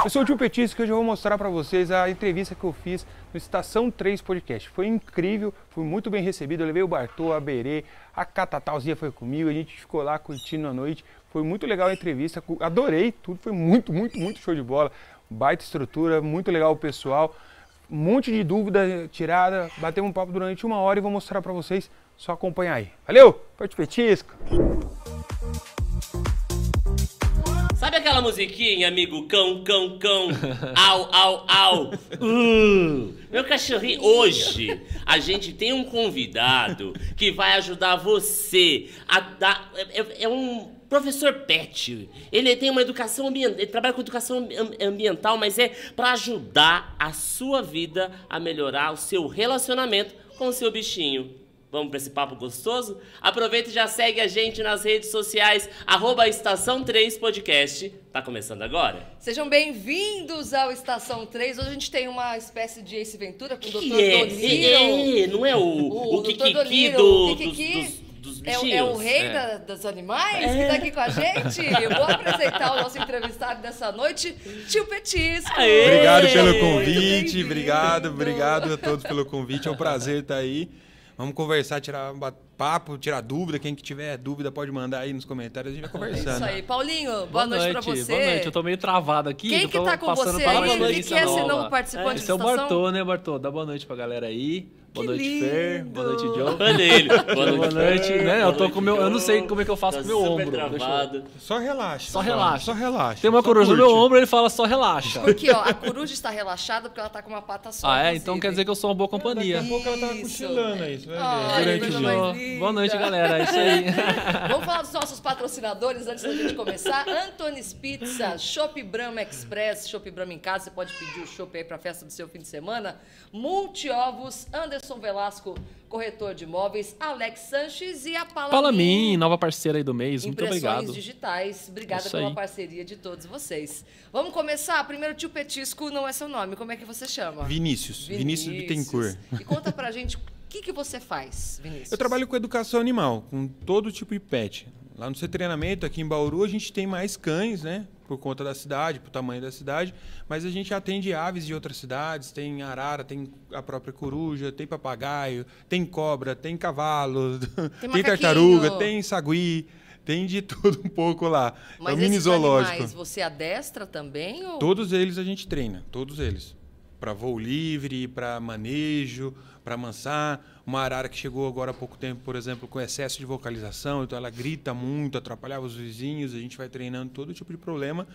Eu sou o Tio Petisco e hoje eu vou mostrar para vocês a entrevista que eu fiz no Estação 3 Podcast. Foi incrível, fui muito bem recebido, eu levei o Bartô, a Berê, a Catatalzinha foi comigo, a gente ficou lá curtindo a noite. Foi muito legal a entrevista, adorei tudo, foi muito show de bola. Baita estrutura, muito legal o pessoal, um monte de dúvida tirada, batemos um papo durante 1 hora e vou mostrar para vocês, só acompanhar aí. Valeu, foi o Tio Petisco! Sabe aquela musiquinha, amigo? Cão, cão, cão. Au, au, au. Meu cachorrinho. Hoje a gente tem um convidado que vai ajudar você a dar. É um professor pet. Ele tem uma educação ambiental. Ele trabalha com educação ambiental, mas é para ajudar a sua vida a melhorar o seu relacionamento com o seu bichinho. Vamos para esse papo gostoso? Aproveita e já segue a gente nas redes sociais, @Estação 3 Podcast. Tá começando agora? Sejam bem-vindos ao Estação 3. Hoje a gente tem uma espécie de Ace Ventura com o Dr. Dolittle. Não é o Dr. Kikiki dos bichinhos? É o rei dos animais que tá aqui com a gente. Eu vou apresentar o nosso entrevistado dessa noite, Tio Petisco. Obrigado pelo convite, obrigado a todos pelo convite. É um prazer estar aí. Vamos conversar, tirar papo, tirar dúvida. Quem que tiver dúvida pode mandar aí nos comentários, a gente vai conversando. Isso aí. Paulinho, boa noite pra você. Boa noite, eu tô meio travado aqui. Quem que tá com você aí? Quem é esse novo participante de Esse é o estação? Bartô, né, Bartô? Dá boa noite pra galera aí. Boa noite, Fer. Boa noite, Joe. Olha ele. Boa noite, né? Eu tô com meu. Eu não sei como é que eu faço Tá com o meu super ombro. travado. Só relaxa. Só relaxa. Só relaxa. Tem uma coruja no meu ombro, ele fala só relaxa. Porque, ó, a coruja está relaxada porque ela tá com uma pata só. Ah, é? inclusive. Então quer dizer que eu sou uma boa companhia. Daqui a pouco ela tá Isso. cochilando aí, você vai ver. Ai, Durante coisa o mais dia. linda. Boa noite, galera. É isso aí. Vamos falar dos nossos patrocinadores antes da gente começar. Anthony's Pizza, Chopp Brahma Express, Chopp Brahma em casa. Você pode pedir o chopp aí pra festa do seu fim de semana. Multiovos, Anderson Velasco, corretor de imóveis, Alex Sanches e a Palamin, nova parceira aí do mês. Muito Impressões obrigado. digitais. Obrigada Isso pela aí. parceria de todos vocês. Vamos começar? Primeiro, Tio Petisco não é seu nome. Como é que você chama? Vinícius Bittencourt. E conta pra gente o que você faz, Vinícius? Eu trabalho com educação animal, com todo tipo de pet. Lá no seu treinamento, aqui em Bauru, a gente tem mais cães, né? Por conta da cidade, por tamanho da cidade. Mas a gente atende aves de outras cidades. Tem arara, tem a própria coruja, tem papagaio, tem cobra, tem cavalo, tem tartaruga, tem sagui. Tem de tudo um pouco lá. Mas é um mini esses zoológico. animais, você adestra também? Ou... Todos eles a gente treina, todos eles. Para voo livre, para manejo, para amansar. Uma arara que chegou agora há pouco tempo, por exemplo, com excesso de vocalização, então ela grita muito, atrapalhava os vizinhos, a gente vai treinando todo tipo de problema,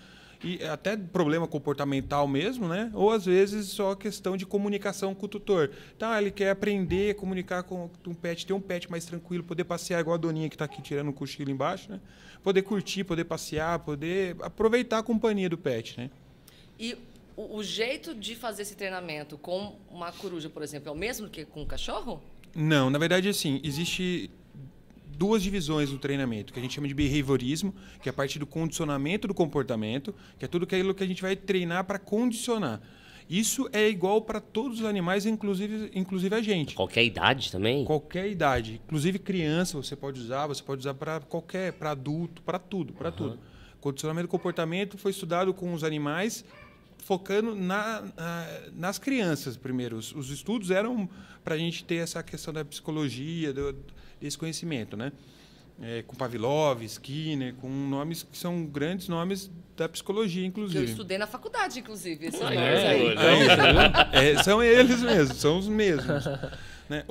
e até problema comportamental mesmo, né? Ou às vezes só questão de comunicação com o tutor. Então ele quer aprender a comunicar com um pet, ter um pet mais tranquilo, poder passear igual a Doninha que está aqui tirando um cochilo embaixo, né? Poder curtir, poder passear, poder aproveitar a companhia do pet, né? E o jeito de fazer esse treinamento com uma coruja, por exemplo, é o mesmo que com um cachorro? Não, na verdade, assim, existe 2 divisões no treinamento, que a gente chama de behaviorismo, que é a parte do condicionamento do comportamento, que é tudo aquilo que a gente vai treinar para condicionar. Isso é igual para todos os animais, inclusive a gente. Qualquer idade também? Qualquer idade. Inclusive criança você pode usar para qualquer, para adulto, para tudo, para tudo. Condicionamento do comportamento foi estudado com os animais, focando nas crianças primeiro. Os estudos eram para a gente ter essa questão da psicologia, desse conhecimento, né? Com Pavlov, Skinner, com nomes que são grandes nomes da psicologia, inclusive. Eu estudei na faculdade, inclusive, esses nomes É, aí. São eles mesmos, são os mesmos. Né?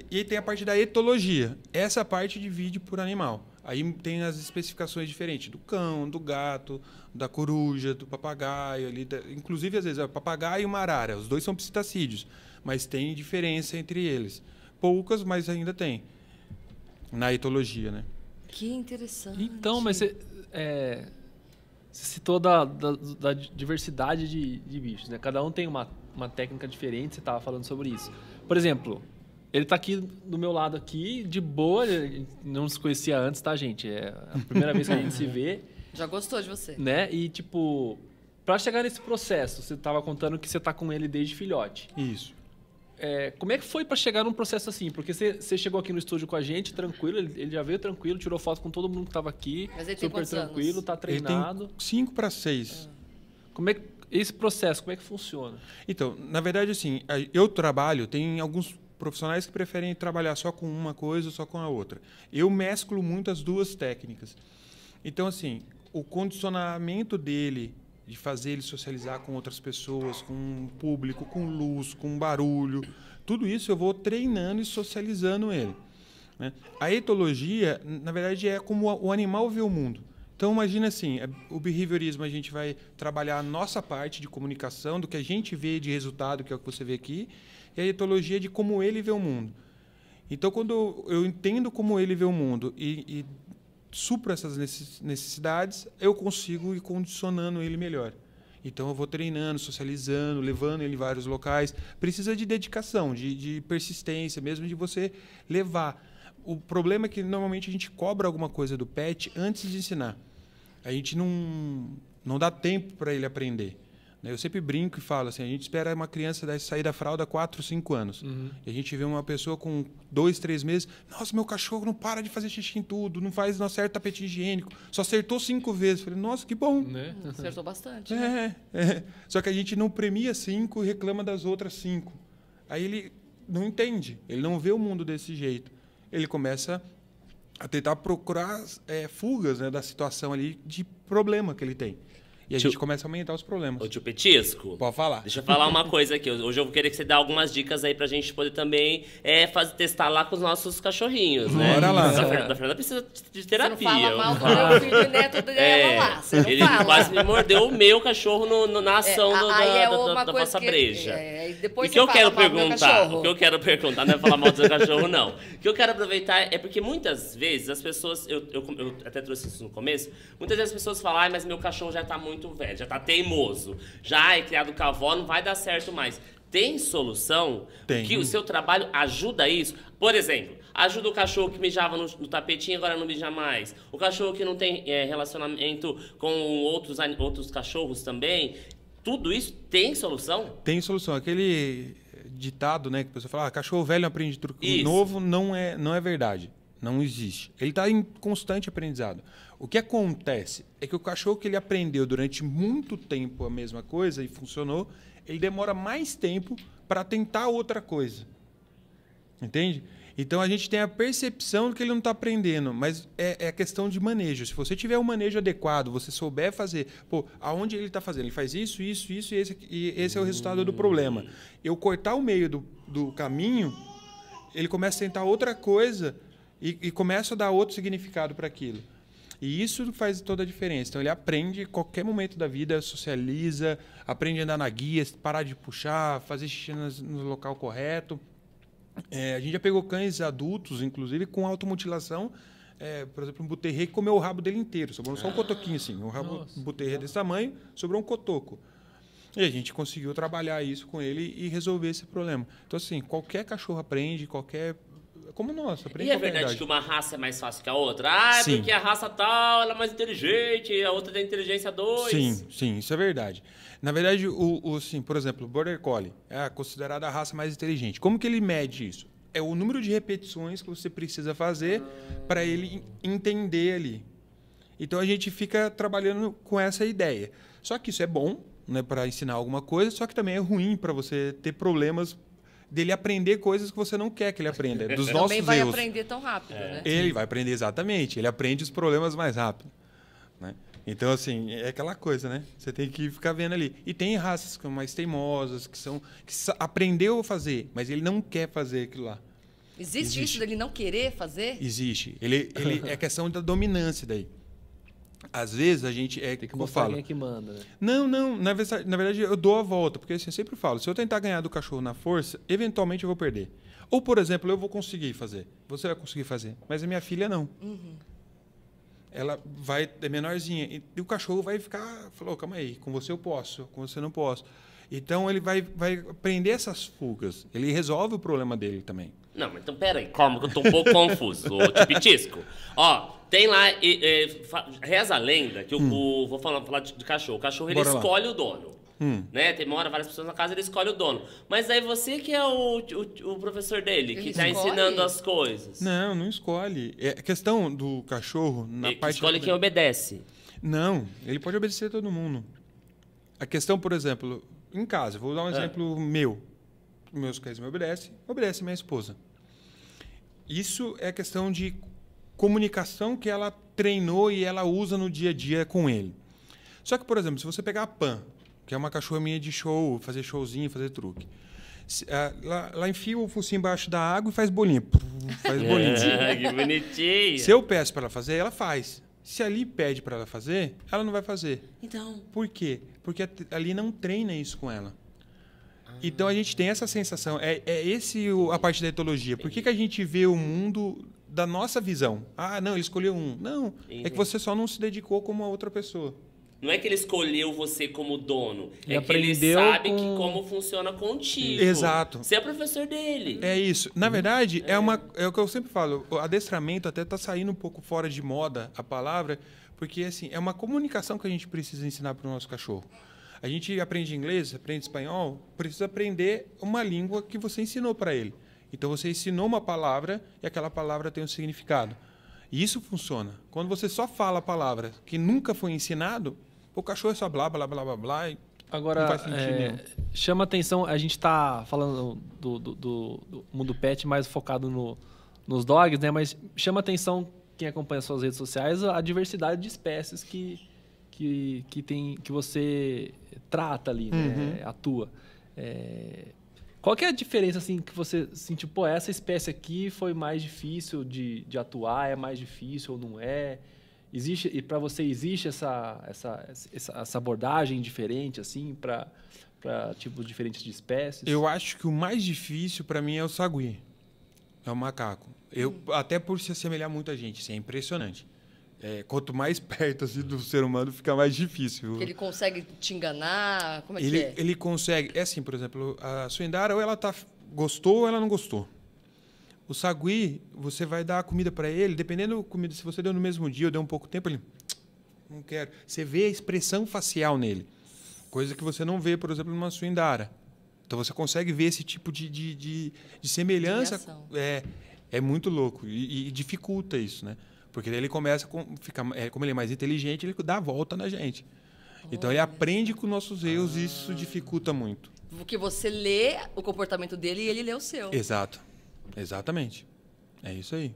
E tem a parte da etologia. Essa parte divide por animal. Aí tem as especificações diferentes do cão, do gato, da coruja, do papagaio. Inclusive, às vezes, é o papagaio e uma arara. Os dois são psitacídeos, mas tem diferença entre eles. Poucas, mas ainda tem. Na etologia, né? Que interessante. Então, mas você citou da diversidade de bichos, né? Cada um tem uma técnica diferente, você estava falando sobre isso. Por exemplo, ele está aqui do meu lado aqui, de boa, ele não se conhecia antes, tá, gente? É a primeira vez que a gente se vê. Já gostou de você. Né? E, tipo, para chegar nesse processo, você estava contando que você está com ele desde filhote. Isso. Como é que foi para chegar num processo assim? Porque você chegou aqui no estúdio com a gente, tranquilo, ele já veio tranquilo, tirou foto com todo mundo que estava aqui, mas ele tem super quantos tranquilo, anos? tá treinado. Ele tem 5 para 6. Como é que Esse processo, como é que funciona? Então, na verdade, assim, eu trabalho, tem alguns profissionais que preferem trabalhar só com uma coisa, só com a outra. Eu mesclo muito as duas técnicas. Então, assim, o condicionamento dele, de fazer ele socializar com outras pessoas, com o público, com luz, com barulho, tudo isso eu vou treinando e socializando ele, né? A etologia, na verdade, é como o animal vê o mundo. Então, imagina assim, o behaviorismo, a gente vai trabalhar a nossa parte de comunicação, do que a gente vê de resultado, que é o que você vê aqui, e a etologia de como ele vê o mundo. Então, quando eu entendo como ele vê o mundo e supro essas necessidades, eu consigo ir condicionando ele melhor. Então, eu vou treinando, socializando, levando ele em vários locais. Precisa de dedicação, de persistência, mesmo de você levar. O problema é que, normalmente, a gente cobra alguma coisa do pet antes de ensinar. A gente não dá tempo para ele aprender. Eu sempre brinco e falo assim, a gente espera uma criança sair da fralda há 4, 5 anos. E a gente vê uma pessoa com 2, 3 meses, nossa, meu cachorro não para de fazer xixi em tudo, não acerta tapete higiênico, só acertou 5 vezes. Falei, nossa, que bom. Né? Acertou bastante. Né? Só que a gente não premia 5 e reclama das outras 5. Aí ele não entende, ele não vê o mundo desse jeito. Ele começa a tentar procurar fugas, né, da situação ali de problema que ele tem. E a gente começa a aumentar os problemas. Ô, tio Petisco. Pode falar. Deixa eu falar uma coisa aqui. Hoje eu vou querer que você dê algumas dicas aí pra gente poder também testar lá com os nossos cachorrinhos, né? Bora lá. Da Fernanda precisa de terapia. Você não fala mal do meu filho e neto dela lá. Você não ele fala. quase me mordeu o meu cachorro na ação da nossa breja. Depois E que eu quero perguntar, o o que eu quero perguntar, não é falar mal do seu cachorro, não. O que eu quero aproveitar é porque muitas vezes as pessoas, eu até trouxe isso no começo, muitas vezes as pessoas falam, ai, mas meu cachorro já tá muito velho, já tá teimoso, já é criado com a avó, não vai dar certo mais. Tem solução? Tem. Que o seu trabalho ajuda isso? Por exemplo, ajuda o cachorro que mijava no tapetinho, agora não mija mais. O cachorro que não tem relacionamento com outros cachorros também. Tudo isso tem solução? Tem solução. Aquele ditado, né, que a pessoa fala, cachorro velho aprende truque Isso. novo, não é verdade. Não existe. Ele está em constante aprendizado. O que acontece é que o cachorro que ele aprendeu durante muito tempo a mesma coisa e funcionou, ele demora mais tempo para tentar outra coisa. Entende? Então, a gente tem a percepção de que ele não está aprendendo, mas é questão de manejo. Se você tiver um manejo adequado, você souber fazer, aonde ele está fazendo? Ele faz isso, isso, isso, e esse é o resultado do problema. Eu cortar o meio do caminho, ele começa a tentar outra coisa e começa a dar outro significado para aquilo. E isso faz toda a diferença. Então, ele aprende em qualquer momento da vida, socializa, aprende a andar na guia, parar de puxar, fazer xixi no local correto. A gente já pegou cães adultos, inclusive, com automutilação. Por exemplo, um buterre que comeu o rabo dele inteiro. Sobrou só um cotoquinho assim. Um rabo buterre desse tamanho, sobrou um cotoco. E a gente conseguiu trabalhar isso com ele e resolver esse problema. Então, assim, qualquer cachorro aprende, como nós, aprende. E é verdade que uma raça é mais fácil que a outra? Sim. Porque a raça tal ela é mais inteligente, a outra tem inteligência 2. Sim, isso é verdade. Na verdade, por exemplo, o Border Collie é considerada a raça mais inteligente. Como que ele mede isso? É o número de repetições que você precisa fazer para ele entender ali. Então, a gente fica trabalhando com essa ideia. Só que isso é bom, né, para ensinar alguma coisa, só que também é ruim para você ter problemas dele aprender coisas que você não quer que ele aprenda. Dos nossos Também vai erros. aprender tão rápido, né? Ele vai aprender exatamente. Ele aprende os problemas mais rápido, né? Então, assim, é aquela coisa, né? Você tem que ficar vendo ali. E tem raças que são mais teimosas, que aprendeu a fazer, mas ele não quer fazer aquilo lá. Existe isso dele não querer fazer? Existe. Ele é questão da dominância daí. Às vezes a gente Tem que mostrar quem é que manda, né? Não. Na verdade, eu dou a volta. Porque assim, eu sempre falo, se eu tentar ganhar do cachorro na força, eventualmente eu vou perder. Ou, por exemplo, eu vou conseguir fazer. Você vai conseguir fazer. Mas a minha filha não. Ela é menorzinha. E o cachorro vai falou, calma aí, com você eu posso, com você não posso. Então, ele vai aprender essas fugas. Ele resolve o problema dele também. Não, mas então peraí, calma que eu tô um pouco confuso, ô tio Petisco. Ó, tem lá, reza a lenda, que vou falar de cachorro. O cachorro, ele escolhe o dono. Né? Tem várias pessoas na casa, ele escolhe o dono. Mas aí você que é o professor dele, que tá ensinando as coisas. Não escolhe. A questão do cachorro, na parte... Escolhe quem obedece. Não, ele pode obedecer a todo mundo. A questão, por exemplo, em casa, vou dar um exemplo meu. Meus cães me obedecem minha esposa. Isso é questão de comunicação que ela treinou e ela usa no dia a dia com ele. Só que, por exemplo, se você pegar a Pan, que é uma cachorra minha de show, fazer showzinho, fazer truque. Ela enfia o focinho embaixo da água e faz bolinha. Faz bolinha. Que bonitinho. Se eu peço para ela fazer, ela faz. Se ali pede para ela fazer, ela não vai fazer. Então. Por quê? Porque ali não treina isso com ela. Então a gente tem essa sensação. A parte da etologia. Por que a gente vê o mundo da nossa visão? Ah, não, ele escolheu um. Não, é que você só não se dedicou como a outra pessoa. Não é que ele escolheu você como dono. Ele é que ele aprendeu sabe com- como funciona contigo. Exato. Você é professor dele. É isso. Na verdade, é o que eu sempre falo. O adestramento até está saindo um pouco fora de moda a palavra, porque assim, é uma comunicação que a gente precisa ensinar para o nosso cachorro. A gente aprende inglês, aprende espanhol, precisa aprender uma língua que você ensinou para ele. Então você ensinou uma palavra e aquela palavra tem um significado. E isso funciona. Quando você só fala a palavra que nunca foi ensinado, o cachorro é só blá, blá, blá, blá, blá. Agora, Não faz sentido nenhum. chama atenção, a gente está falando do mundo pet mais focado nos dogs, né? Mas chama atenção quem acompanha suas redes sociais a diversidade de espécies que você trata ali, né? Atua. Qual que é a diferença assim que você sentiu, pô, essa espécie aqui foi mais difícil de atuar, é mais difícil ou não é? Existe, e para você existe essa abordagem diferente assim para tipos diferentes de espécies? Eu acho que o mais difícil para mim é o sagui. É o macaco. Até por se assemelhar muito a gente, assim, é impressionante. Quanto mais perto assim, do ser humano, fica mais difícil. Ele consegue te enganar? Como é que é? Ele consegue. É assim, por exemplo, a suindara, ou ela gostou ou ela não gostou. O sagui, você vai dar a comida para ele, dependendo da comida, se você deu no mesmo dia ou deu um pouco tempo, ele não quero. Você vê a expressão facial nele, coisa que você não vê, por exemplo, numa suindara. Então você consegue ver esse tipo de semelhança. De reação. É muito louco e dificulta isso, né? Porque daí ele começa como ele é mais inteligente, ele dá a volta na gente. Então ele aprende com nossos erros e isso dificulta muito. Porque você lê o comportamento dele e ele lê o seu. Exato. Exatamente. É isso aí.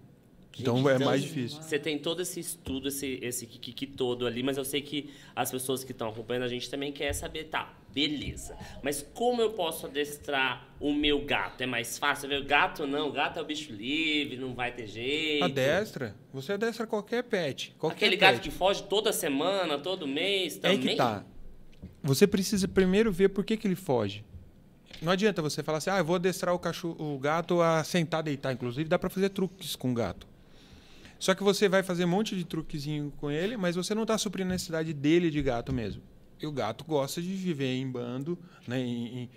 Então é mais difícil. Você tem todo esse estudo, esse kiki todo ali, mas eu sei que as pessoas que estão acompanhando a gente também quer saber, tá, beleza. Mas como eu posso adestrar o meu gato? É mais fácil? O gato não, o gato é o bicho livre, não vai ter jeito. Adestra. Você adestra qualquer pet. Aquele gato que foge toda semana, todo mês, também? É que tá. Você precisa primeiro ver por que ele foge. Não adianta você falar assim, eu vou adestrar o gato a sentar, deitar. Inclusive, dá para fazer truques com o gato. Só que você vai fazer um monte de truquezinho com ele, mas você não está suprindo a necessidade dele de gato mesmo. E o gato gosta de viver em bando, né,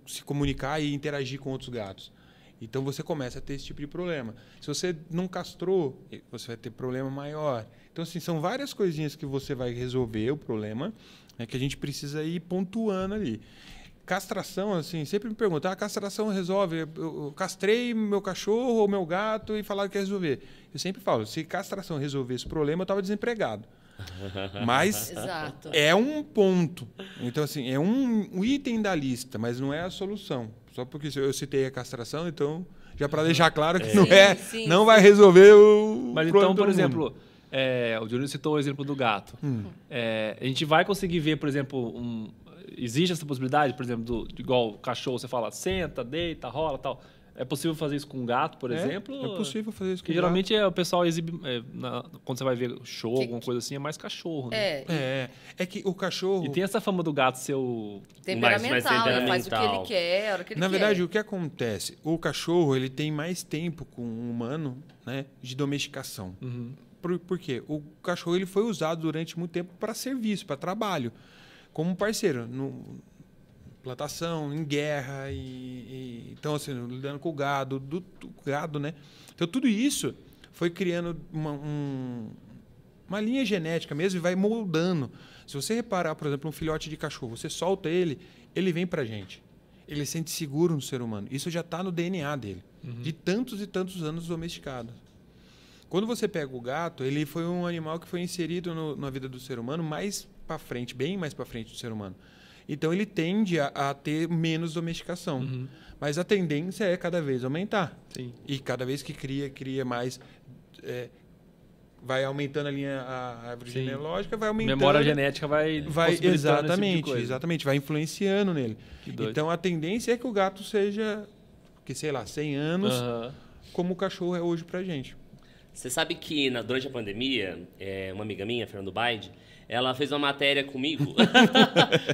se comunicar e interagir com outros gatos. Então você começa a ter esse tipo de problema. Se você não castrou, você vai ter problema maior. Então, assim, são várias coisinhas que você vai resolver o problema, né, que a gente precisa ir pontuando ali. Castração, assim, sempre me perguntam, a castração resolve? Eu castrei meu cachorro ou meu gato e falaram que ia resolver. Eu sempre falo, se castração resolvesse o problema, eu estava desempregado. Mas Exato. é um ponto. Então, assim, é um item da lista, mas não é a solução. Só porque eu citei a castração, então, já para deixar claro que não vai resolver o Mas problema então, por do mundo. exemplo, o Júnior citou o exemplo do gato. A gente vai conseguir ver, por exemplo, existe essa possibilidade, por exemplo, igual o cachorro, você fala, senta, deita, rola, tal. É possível fazer isso com um gato, por exemplo? É possível fazer isso com Porque geralmente o pessoal exibe, quando você vai ver show, alguma coisa assim, é mais cachorro, né? É que o cachorro... E tem essa fama do gato ser o... Temperamental, ele faz o que ele temperamental. quer, a hora que ele Na quer. verdade, o que acontece? O cachorro ele tem mais tempo com o humano, né, de domesticação. Por quê? O cachorro ele foi usado durante muito tempo para serviço, para trabalho, como parceiro, plantação, em guerra, então, assim, lidando com o gado, do gado, né? Então, tudo isso foi criando uma linha genética mesmo e vai moldando. Se você reparar, por exemplo, um filhote de cachorro, você solta ele vem pra gente. Ele se sente seguro no ser humano. Isso já está no DNA dele, de tantos e tantos anos domesticado. Quando você pega o gato, ele foi um animal que foi inserido na vida do ser humano mais para frente, bem mais para frente do ser humano. Então ele tende a ter menos domesticação. Mas a tendência é cada vez aumentar. Sim. E cada vez que cria mais, vai aumentando a árvore Sim. genealógica, vai aumentando. Memória genética vai possibilitando esse tipo de coisa. Exatamente, vai influenciando nele. Que doido. Então a tendência é que o gato seja, que sei lá, 100 anos, como o cachorro é hoje pra gente. Você sabe que durante a pandemia, uma amiga minha, Fernando Baide, ela fez uma matéria comigo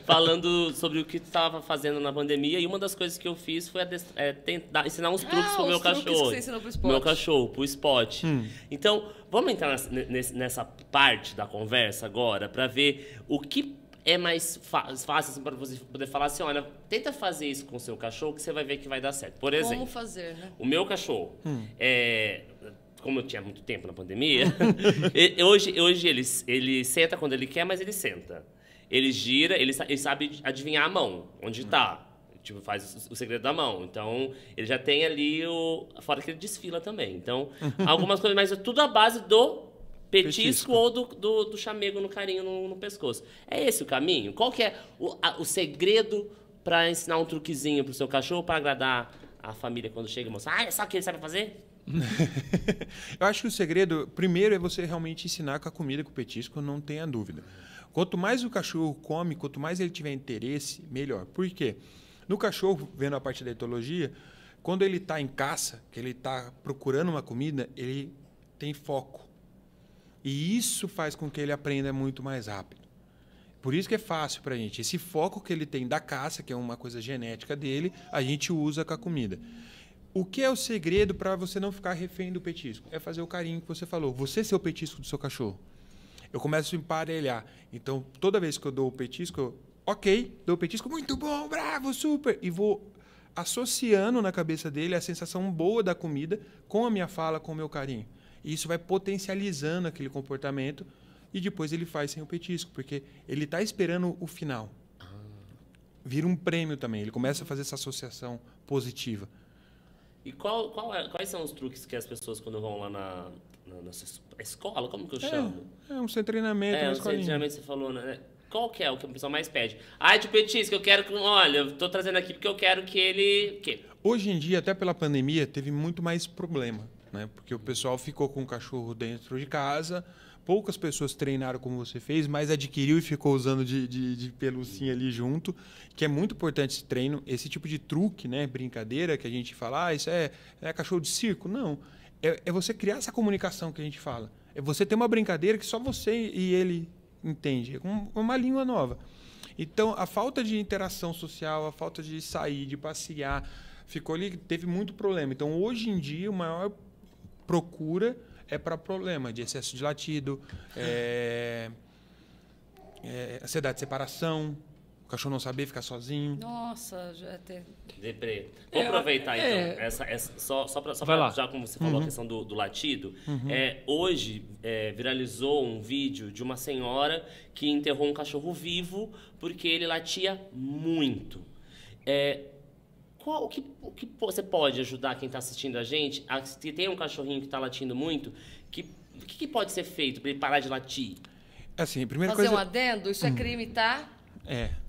falando sobre o que estava fazendo na pandemia, e uma das coisas que eu fiz foi tentar ensinar uns truques pro meu cachorro. Que você ensinou pro Spot. Meu cachorro, pro Spot. Então, vamos entrar nessa parte da conversa agora para ver o que é mais fácil assim, para você poder falar assim, olha, tenta fazer isso com o seu cachorro que você vai ver que vai dar certo. Por exemplo, Como fazer, né? o meu cachorro, como eu tinha muito tempo na pandemia, hoje ele senta quando ele quer, mas ele senta. Ele gira, ele sabe adivinhar a mão, onde está. Tipo, faz o segredo da mão. Então, ele já tem ali fora que ele desfila também. Então, algumas coisas, mas é tudo à base do petisco ou do chamego no carinho no pescoço. É esse o caminho? Qual que é o segredo para ensinar um truquezinho pro seu cachorro para agradar a família quando chega e mostrar? É só o que ele sabe fazer? Eu acho que o segredo, primeiro, é você realmente ensinar com a comida, com o petisco, não tenha dúvida. Quanto mais o cachorro come, quanto mais ele tiver interesse, melhor. Por quê? No cachorro, vendo a parte da etologia, quando ele está em caça, que ele está procurando uma comida, ele tem foco. E isso faz com que ele aprenda muito mais rápido. Por isso que é fácil para a gente. Esse foco que ele tem da caça, que é uma coisa genética dele, a gente usa com a comida. O que é o segredo para você não ficar refém do petisco? É fazer o carinho que você falou. Você ser o petisco do seu cachorro. Eu começo a emparelhar. Então, toda vez que eu dou o petisco, dou o petisco, muito bom, bravo, super. E vou associando na cabeça dele a sensação boa da comida com a minha fala, com o meu carinho. E isso vai potencializando aquele comportamento e depois ele faz sem o petisco, porque ele está esperando o final. Vira um prêmio também. Ele começa a fazer essa associação positiva. E quais são os truques que as pessoas, quando vão lá na escola, como que eu chamo? Um centro de treinamento. Um centro de treinamento, você falou, né? Qual que é o que a pessoa mais pede? De petisco, eu quero que... Olha, eu tô trazendo aqui porque eu quero que ele... Hoje em dia, até pela pandemia, teve muito mais problema, né? Porque o pessoal ficou com o cachorro dentro de casa, poucas pessoas treinaram como você fez, mas adquiriu e ficou usando de pelucinha ali junto, que é muito importante esse treino, esse tipo de truque, né? Brincadeira que a gente fala, isso é cachorro de circo. Não, é você criar essa comunicação que a gente fala. É você ter uma brincadeira que só você e ele entende, é uma língua nova. Então, a falta de interação social, a falta de sair, de passear, ficou ali, teve muito problema. Então, hoje em dia, o maior procura é para problema de excesso de latido, ansiedade de separação, o cachorro não saber ficar sozinho. Nossa, já tem... Deprê. Vou aproveitar, então, só para já como você falou, a questão do latido. Hoje, viralizou um vídeo de uma senhora que enterrou um cachorro vivo porque ele latia muito. O que você pode ajudar quem está assistindo a gente? Se tem um cachorrinho que está latindo muito, o que pode ser feito para ele parar de latir? Assim, primeira Fazer coisa... um adendo? Isso é crime, tá?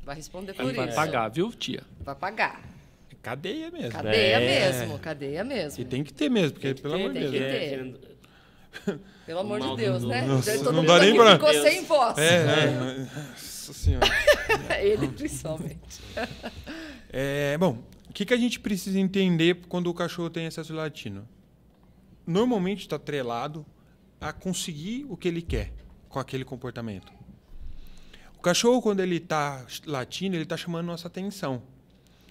Vai responder por Vai isso. pagar, viu, tia? Vai pagar. Cadeia mesmo. Cadeia mesmo. E tem que ter mesmo, porque, pelo amor de Deus. Tem que ter. Pelo amor de Deus, né? Nossa, Todo não mundo dá nem aqui pra... ficou sem voz. Nossa senhora. Ele, principalmente. Bom, o que a gente precisa entender quando o cachorro tem excesso de latino? Normalmente está atrelado a conseguir o que ele quer com aquele comportamento. O cachorro, quando ele está latindo, ele está chamando nossa atenção.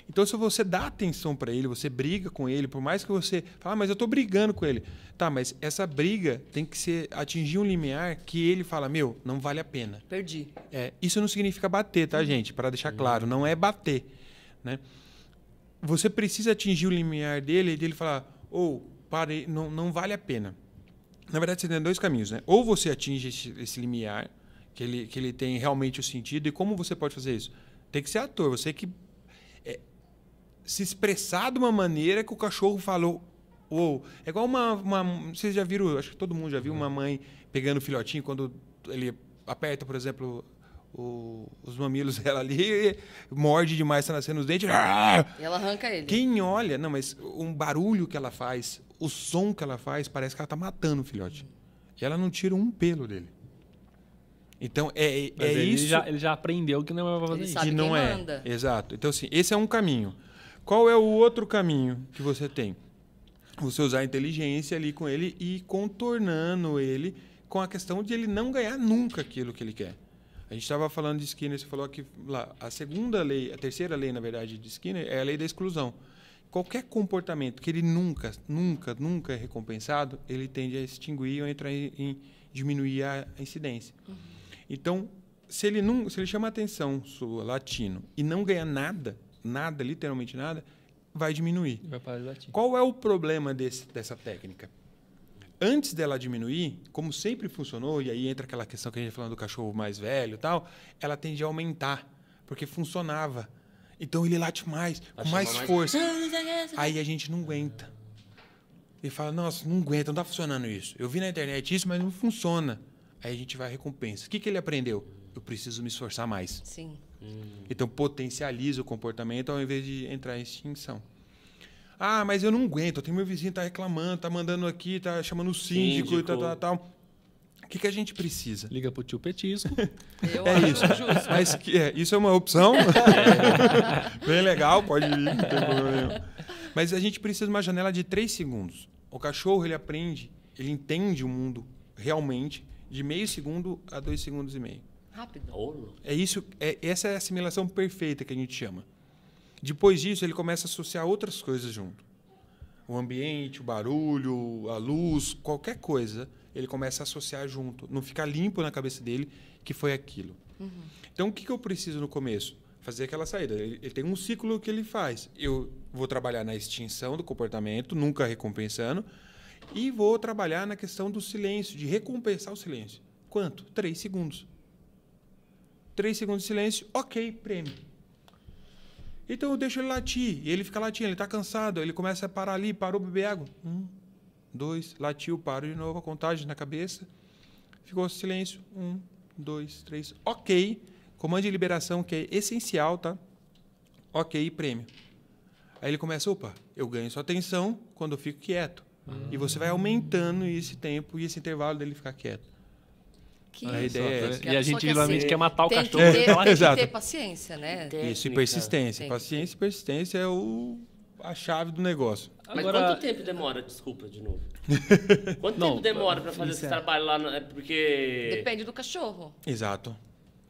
Então, se você dá atenção para ele, você briga com ele, por mais que você fale, mas eu estou brigando com ele. Tá, mas essa briga tem que atingir um limiar que ele fala, não vale a pena. Perdi. Isso não significa bater, tá, gente? Para deixar claro, não é bater, né? Você precisa atingir o limiar dele e dele falar, parei, não vale a pena. Na verdade, você tem dois caminhos, né? Ou você atinge esse limiar, que ele tem realmente o sentido, e como você pode fazer isso? Tem que ser ator, você que se expressar de uma maneira que o cachorro falou, é igual vocês já viram, acho que todo mundo já viu uma mãe pegando o filhotinho, quando ele aperta, por exemplo, os mamilos dela ali, morde demais, tá nascendo os dentes. E ela arranca ele. Quem olha, não, mas um barulho que ela faz, o som que ela faz, parece que ela tá matando o filhote. E ela não tira um pelo dele. Então, Mas isso. ele já aprendeu que não é pra fazer Ele isso. sabe Que quem não é. manda. Exato. Então, assim, esse é um caminho. Qual é o outro caminho que você tem? Você usar a inteligência ali com ele e ir contornando ele com a questão de ele não ganhar nunca aquilo que ele quer. A gente estava falando de Skinner, você falou que lá, a terceira lei, na verdade, de Skinner é a lei da exclusão. Qualquer comportamento que ele nunca é recompensado, ele tende a extinguir ou entrar em diminuir a incidência. Então, se ele chama a atenção sua, latino, e não ganha nada, literalmente nada, vai diminuir. Vai parar de latir. Qual é o problema dessa técnica? Antes dela diminuir, como sempre funcionou, e aí entra aquela questão que a gente falando do cachorro mais velho e tal, ela tende a aumentar, porque funcionava. Então ele late mais, com mais força. Aí a gente não aguenta. Ele fala, nossa, não aguenta, não está funcionando isso. Eu vi na internet isso, mas não funciona. Aí a gente vai à recompensa. O que ele aprendeu? Eu preciso me esforçar mais. Sim. Então potencializa o comportamento ao invés de entrar em extinção. Ah, mas eu não aguento, eu tenho meu vizinho tá reclamando, tá mandando aqui, tá chamando o síndico e tal. O que a gente precisa? Liga pro tio Petisco. Eu É acho isso. justo. Mas isso é uma opção. Bem legal, pode ir, não tem problema nenhum. Mas a gente precisa de uma janela de 3 segundos. O cachorro, ele aprende, ele entende o mundo realmente de meio segundo a 2 segundos e meio. Rápido. Essa é a assimilação perfeita que a gente chama. Depois disso, ele começa a associar outras coisas junto. O ambiente, o barulho, a luz, qualquer coisa, ele começa a associar junto. Não fica limpo na cabeça dele que foi aquilo. Então, o que eu preciso no começo? Fazer aquela saída. Ele tem um ciclo que ele faz. Eu vou trabalhar na extinção do comportamento, nunca recompensando, e vou trabalhar na questão do silêncio, de recompensar o silêncio. Quanto? 3 segundos. 3 segundos de silêncio, ok, prêmio. Então eu deixo ele latir, e ele fica latindo, ele está cansado, ele começa a parar ali, parou, beber água. 1, 2, latiu, paro de novo, a contagem na cabeça. Ficou silêncio, 1, 2, 3, ok. Comando de liberação, que é essencial, tá? Ok, prêmio. Aí ele começa, opa, eu ganho sua atenção quando eu fico quieto. E você vai aumentando esse tempo e esse intervalo dele ficar quieto. A ideia é essa. E a gente Só que geralmente assim, quer matar o tem cachorro. Que ter, então, tem que Exato. ter paciência, né? Isso, e Técnica. persistência. Tem. Paciência e persistência é a chave do negócio. Mas Agora- quanto tempo demora? Desculpa, de novo. Quanto Não, tempo demora pra fazer isso esse é. trabalho lá? É porque... Depende do cachorro. Exato.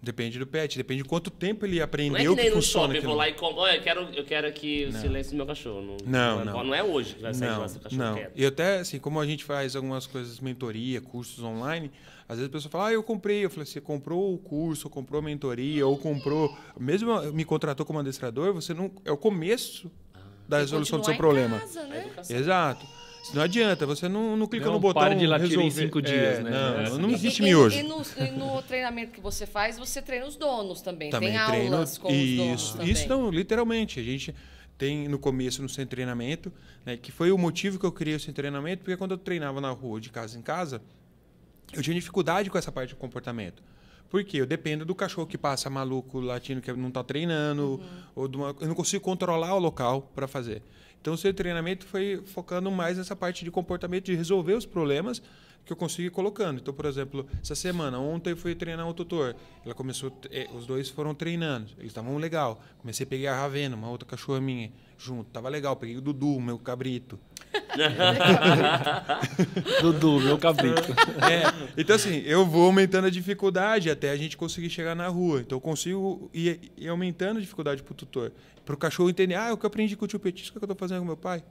Depende do pet, depende de quanto tempo ele Não é aprendeu que que nem no funciona shopping, eu aquilo. vou lá e compro. Olha, eu quero aqui o silêncio do meu cachorro. Não é hoje que vai sair Não, lá seu cachorro não. quieto. E até, assim, como a gente faz algumas coisas, mentoria, cursos online, às vezes a pessoa fala, eu comprei. Eu falei, você comprou o curso, ou comprou a mentoria, ou comprou... Mesmo me contratou como adestrador, você não... É o começo da resolução do seu Continuar em problema. casa, né? Exato. Não adianta, você não clica Não no botão pare de latir em resolver. 5 dias, né? Não E- existe e- miojo. E no treinamento que você faz, você treina os donos também. Também Tem treino. aulas com os donos Isso, também. isso não, literalmente. A gente tem no começo, no centro de treinamento, né, que foi o motivo que eu criei o centro de treinamento, porque quando eu treinava na rua, de casa em casa, eu tinha dificuldade com essa parte de comportamento. Por quê? Eu dependo do cachorro que passa maluco, latindo, que não está treinando, ou eu não consigo controlar o local para fazer. Então, o seu treinamento foi focando mais nessa parte de comportamento, de resolver os problemas que eu consigo ir colocando. Então, por exemplo, essa semana, ontem eu fui treinar um tutor. Ela começou, os dois foram treinando, eles estavam legal. Comecei a pegar a Ravena, uma outra cachorra minha, junto. Tava legal, peguei o Dudu, meu cabrito. Dudu, meu cabrito. Então, assim, eu vou aumentando a dificuldade até a gente conseguir chegar na rua. Então, eu consigo ir aumentando a dificuldade pro tutor. Para o cachorro entender, o que eu aprendi com o tio Petisco, o que eu estou fazendo com meu pai?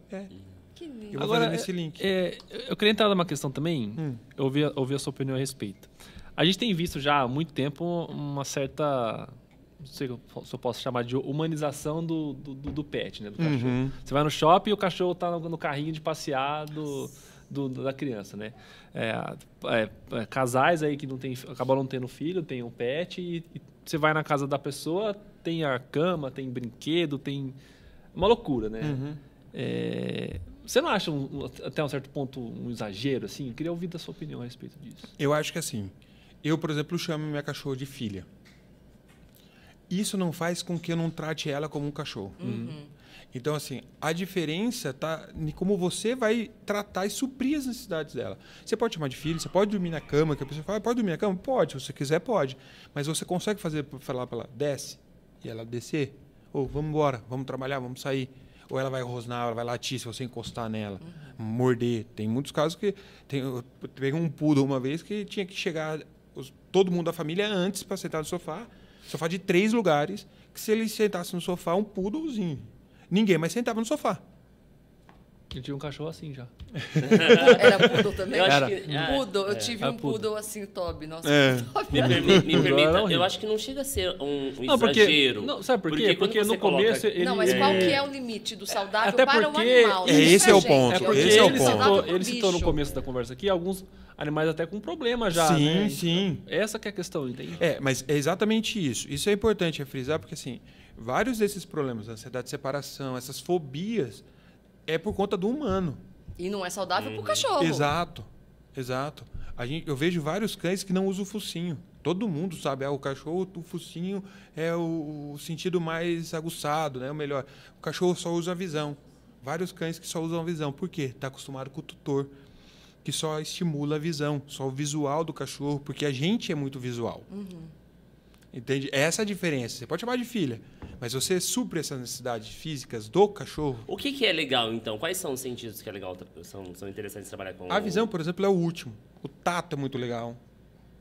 Que lindo. Eu vou Agora, fazendo esse link. eu queria entrar numa questão também, eu ouvi a sua opinião a respeito. A gente tem visto já há muito tempo uma certa, não sei se eu posso chamar de humanização do pet, né, do cachorro. Você vai no shopping e o cachorro está no carrinho de passear da criança, né? Casais aí que acabam não tendo filho, tem um pet e você vai na casa da pessoa, tem a cama, tem brinquedo, tem uma loucura, né? Você não acha até um certo ponto um exagero assim? Eu queria ouvir da sua opinião a respeito disso. Eu acho que assim, eu, por exemplo, chamo minha cachorra de filha. isso não faz com que eu não trate ela como um cachorro. Então, assim, a diferença está em como você vai tratar e suprir as necessidades dela. Você pode chamar de filho, você pode dormir na cama, que a pessoa fala, pode dormir na cama? Pode, se você quiser, pode. Mas você consegue falar para ela, desce, e ela descer? Ou vamos embora, vamos trabalhar, vamos sair. Ou ela vai rosnar, ela vai latir se você encostar nela, morder. Tem muitos casos que... Eu peguei um poodle uma vez que tinha que chegar todo mundo da família antes para sentar no sofá. Sofá de 3 lugares, que se ele sentasse no sofá, um poodlezinho. Ninguém mais sentava no sofá. Eu tinha um cachorro assim já. Era poodle também? Eu acho Era. que, Poodle, eu tive um poodle. poodle assim, Toby. Nossa, Toby. Me permita, Não, eu horrível. acho que não chega a ser um Não, porque, exagero. não, sabe por quê? quando Porque você no começo ele... Não, mas qual que é o limite do saudável Até para o porque- animal? É, Não esse pra é o gente. ponto, É porque esse é o ele, ponto. citou, Pro ele citou no bicho. começo da conversa aqui alguns animais até com problema já, Sim, né? sim. Essa que é a questão, entende? Mas é exatamente isso. Isso é importante frisar, porque assim, vários desses problemas, ansiedade de separação, essas fobias, é por conta do humano. E não é saudável pro cachorro. Exato, exato. Eu vejo vários cães que não usam o focinho. Todo mundo sabe, o cachorro, o focinho é o sentido mais aguçado, né? O melhor. O cachorro só usa a visão. Vários cães que só usam a visão. Por quê? Está acostumado com o tutor, que só estimula a visão, só o visual do cachorro, porque a gente é muito visual. Entende? Essa é a diferença. Você pode chamar de filha, mas você supre essas necessidades físicas do cachorro. O que é legal, então? Quais são os sentidos que é legal, são interessantes trabalhar com? A visão, por exemplo, é o último. O tato é muito legal.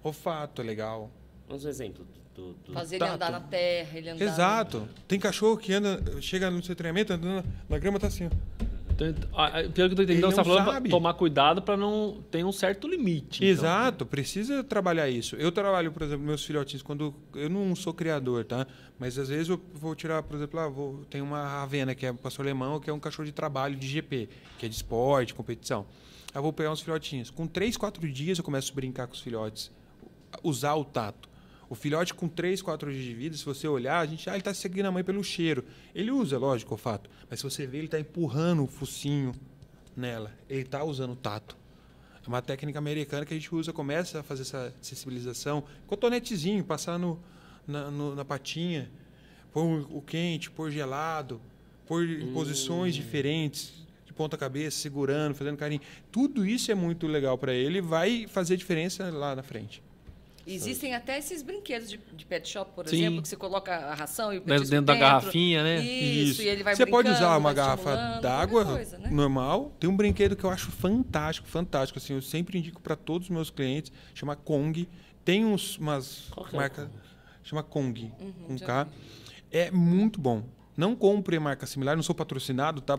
O olfato é legal. Vamos um exemplo do... Fazer ele tato. andar na terra, ele andar... Exato. Tem cachorro que chega no seu treinamento, andando na grama, tá assim, ó. Então, pelo que eu tô entendendo, Ele você tá não falando pra sabe. tomar cuidado para não ter um certo limite. então. Exato, precisa trabalhar isso. Eu trabalho, por exemplo, meus filhotinhos, quando eu não sou criador, tá? Mas às vezes eu vou tirar, por exemplo, tem uma Ravena, que é um pastor alemão, que é um cachorro de trabalho de GP, que é de esporte, competição. Aí eu vou pegar uns filhotinhos. Com 3, 4 dias eu começo a brincar com os filhotes, usar o tato. O filhote com 3, 4 dias de vida, se você olhar, ele está seguindo a mãe pelo cheiro. Ele usa, lógico, o olfato. Mas se você ver, ele está empurrando o focinho nela. Ele está usando o tato. É uma técnica americana que a gente usa, começa a fazer essa sensibilização. Cotonetezinho, passar na patinha, pôr o quente, pôr gelado, pôr em posições diferentes, de ponta cabeça, segurando, fazendo carinho. Tudo isso é muito legal para ele e vai fazer diferença lá na frente. Existem até esses brinquedos de pet shop, por Sim. exemplo, que você coloca a ração e o Dentro petisco da garrafinha, né? Isso, e ele vai Você pode brincando, usar uma vai garrafa estimulando, d'água qualquer coisa, né? normal. Tem um brinquedo que eu acho fantástico, fantástico. Assim, eu sempre indico para todos os meus clientes. Chama Kong. Tem umas Qual que é o marcas. Chama Kong, com já K. vi. É muito bom. Não compre marca similar, não sou patrocinado, tá?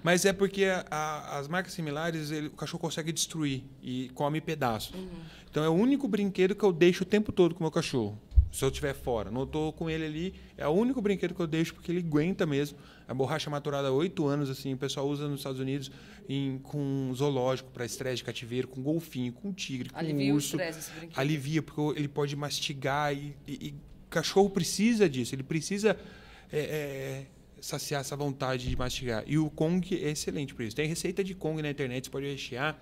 Mas é porque as marcas similares, o cachorro consegue destruir e come pedaços. Então é o único brinquedo que eu deixo o tempo todo com o meu cachorro. Se eu estiver fora, não estou com ele ali, é o único brinquedo que eu deixo porque ele aguenta mesmo. A borracha maturada há 8 anos, assim, o pessoal usa nos Estados Unidos com zoológico para estresse de cativeiro, com golfinho, com tigre, com Alivia o urso. estresse esse brinquedo. Alivia, porque ele pode mastigar e cachorro precisa disso, ele precisa saciar essa vontade de mastigar. E o Kong é excelente por isso. Tem receita de Kong na internet, você pode rechear.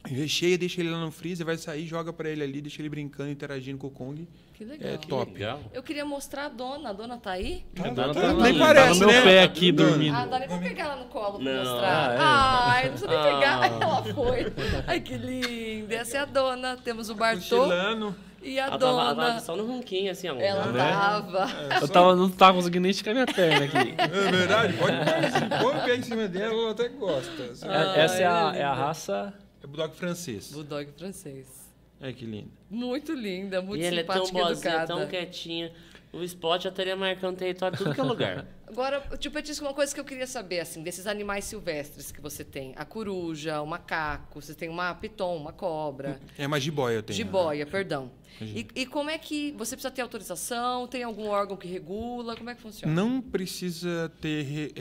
Recheia, deixa ele lá no freezer, vai sair, joga para ele ali, deixa ele brincando, interagindo com o Kong. Que legal. É top. Legal. Eu queria mostrar a dona tá aí? A dona tá, Nem tá parece, no meu né? pé aqui Dona. dormindo. Ah, dá nem pra pegar ela no colo pra Não. mostrar. Ai, não precisa nem pegar. Ela foi. Ai, que linda. Essa é a dona. Temos o Bartô Cochilando. e a Ela dona. tava só no ronquinho, assim, ó. Ela Né? tava. Não tava conseguindo nem esticar minha perna aqui. É verdade? Pode pegar em cima dela, ela até gosta. Essa é ela é a linda. raça... É bulldog francês. Bulldog francês. Olha que lindo. Muito linda, muito E ela é tão simpática e boazinha, educada. tão quietinha. O Spot já estaria marcando território em tudo que é lugar. Agora, tio Petisco, uma coisa que eu queria saber, assim, desses animais silvestres que você tem. A coruja, o macaco, você tem uma piton, uma cobra. É uma jiboia eu tenho. Jiboia, perdão. Imagina. E como é que... Você precisa ter autorização? Tem algum órgão que regula? Como é que funciona? Não precisa ter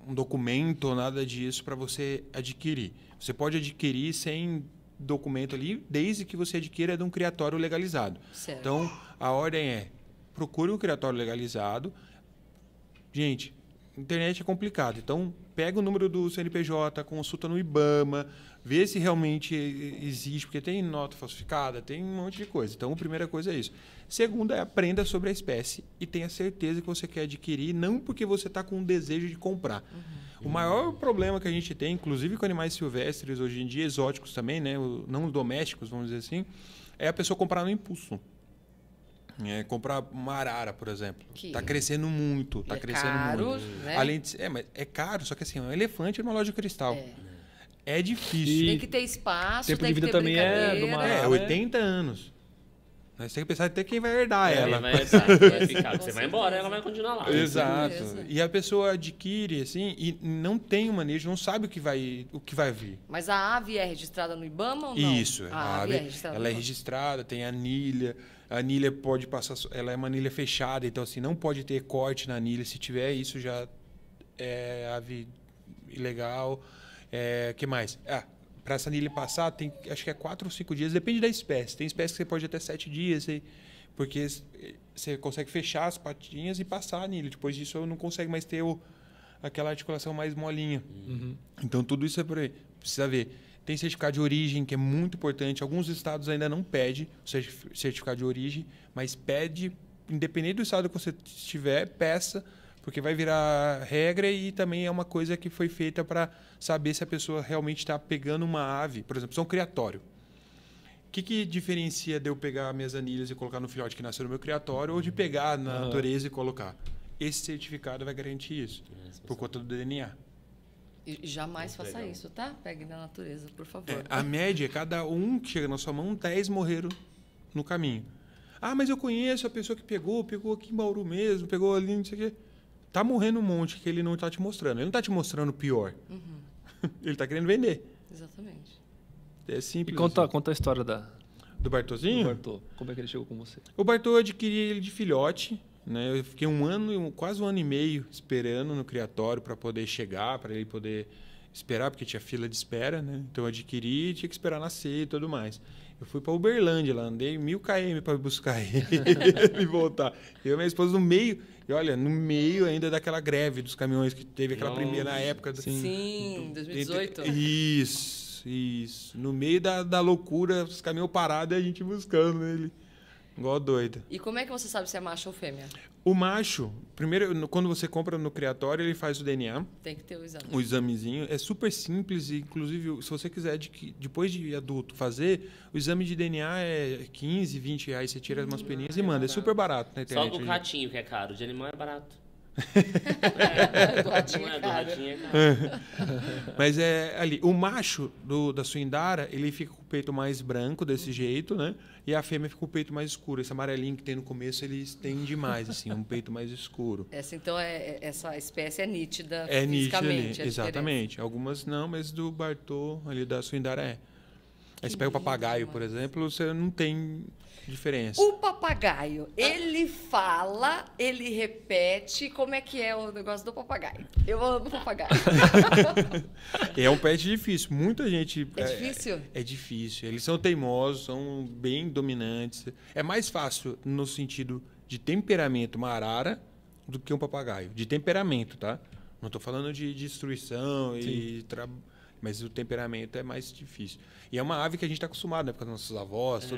um documento ou nada disso para você adquirir. Você pode adquirir sem documento ali, desde que você adquira de um criatório legalizado. Certo. Então, a ordem é: procure um criatório legalizado. Gente, internet é complicado. Então, pega o número do CNPJ, consulta no IBAMA, vê se realmente existe, porque tem nota falsificada, tem um monte de coisa. Então, a primeira coisa é isso. Segunda é aprenda sobre a espécie e tenha certeza que você quer adquirir, não porque você está com um desejo de comprar. O maior problema que a gente tem, inclusive com animais silvestres, hoje em dia, exóticos também, né? Não domésticos, vamos dizer assim, é a pessoa comprar no impulso. Comprar uma arara, por exemplo. Está crescendo muito. Está crescendo caro, muito. né? Além de, mas é caro, só que assim, é um elefante numa loja de cristal. É difícil. Tem que ter espaço, Tempo tem de que vida ter também é brincadeira. de uma- 80 anos. Você tem que pensar até quem vai herdar ela. Vai ficar. Você vai Com embora, certeza. ela vai continuar lá. Exato. certeza. E a pessoa adquire, assim, e não tem o manejo, não sabe o que vai vir. Mas a ave é registrada no IBAMA ou não? Isso. A ave é registrada ela no é IBAMA. registrada, tem anilha. A anilha pode passar... Ela é uma anilha fechada, então assim, não pode ter corte na anilha. Se tiver, isso já é ave ilegal. Que mais? Para essa anilha passar, tem, acho que é 4 ou 5 dias, depende da espécie. Tem espécie que você pode ir até 7 dias, porque você consegue fechar as patinhas e passar a anilha. Depois disso, não consegue mais ter aquela articulação mais molinha. Então, tudo isso é por aí. Precisa ver. Tem certificado de origem, que é muito importante. Alguns estados ainda não pedem o certificado de origem, mas pede, independente do estado que você estiver, peça, porque vai virar regra e também é uma coisa que foi feita para saber se a pessoa realmente está pegando uma ave. Por exemplo, se é um criatório. O que diferencia de eu pegar minhas anilhas e colocar no filhote que nasceu no meu criatório ou de pegar na natureza e colocar? Esse certificado vai garantir isso, por conta do DNA. E jamais faça isso, tá? Pegue na natureza, por favor. A média, cada um que chega na sua mão, 10 morreram no caminho. Mas eu conheço a pessoa que pegou aqui em Bauru mesmo, pegou ali, não sei o quê. Tá morrendo um monte que ele não está te mostrando. Ele não está te mostrando o pior. Ele está querendo vender. Exatamente. É simples. E conta assim. a história Do do Bartozinho? Bartô. Como é que ele chegou com você? O Bartô eu adquiri ele de filhote. Né? Eu fiquei quase um ano e meio esperando no criatório para poder chegar, para ele poder esperar, porque tinha fila de espera. Né? Então eu adquiri e tinha que esperar nascer e tudo mais. Eu fui para Uberlândia, lá andei 1000 km para buscar ele e voltar. Eu e minha esposa no meio, e olha, no meio ainda daquela greve dos caminhões que teve aquela primeira época. Sim, 2018. Isso. No meio da loucura, os caminhões parados e a gente buscando ele. Igual doido. E como é que você sabe se é macho ou fêmea? O macho, primeiro, quando você compra no criatório, ele faz o DNA, Tem que ter o exame. o examezinho. É super simples e, inclusive, se você quiser, depois de adulto, fazer, o exame de DNA é 15, 20 reais. Você tira umas peninhas e manda. É super barato na Só internet. o ratinho que é caro, de animal é barato. Do ratinho é Do caro. ratinho é caro. Mas é ali, o macho da suindara, ele fica com o peito mais branco desse jeito, né? E a fêmea fica com o peito mais escuro. Esse amarelinho que tem no começo, ele estende mais, assim, um peito mais escuro. Essa espécie é nítida É nítido ali, fisicamente. exatamente. Algumas não, mas do Bartô, ali da suindara é. Aí você pega o papagaio, por exemplo, você não tem diferença. O papagaio, ele fala, ele repete. Como é que é o negócio do papagaio? Eu amo papagaio. É um pet difícil. Muita gente... É difícil? É difícil. Eles são teimosos, são bem dominantes. É mais fácil no sentido de temperamento uma arara do que um papagaio. De temperamento, tá? Não estou falando de destruição, mas o temperamento é mais difícil. E é uma ave que a gente está acostumado, né? Com as nossas avós.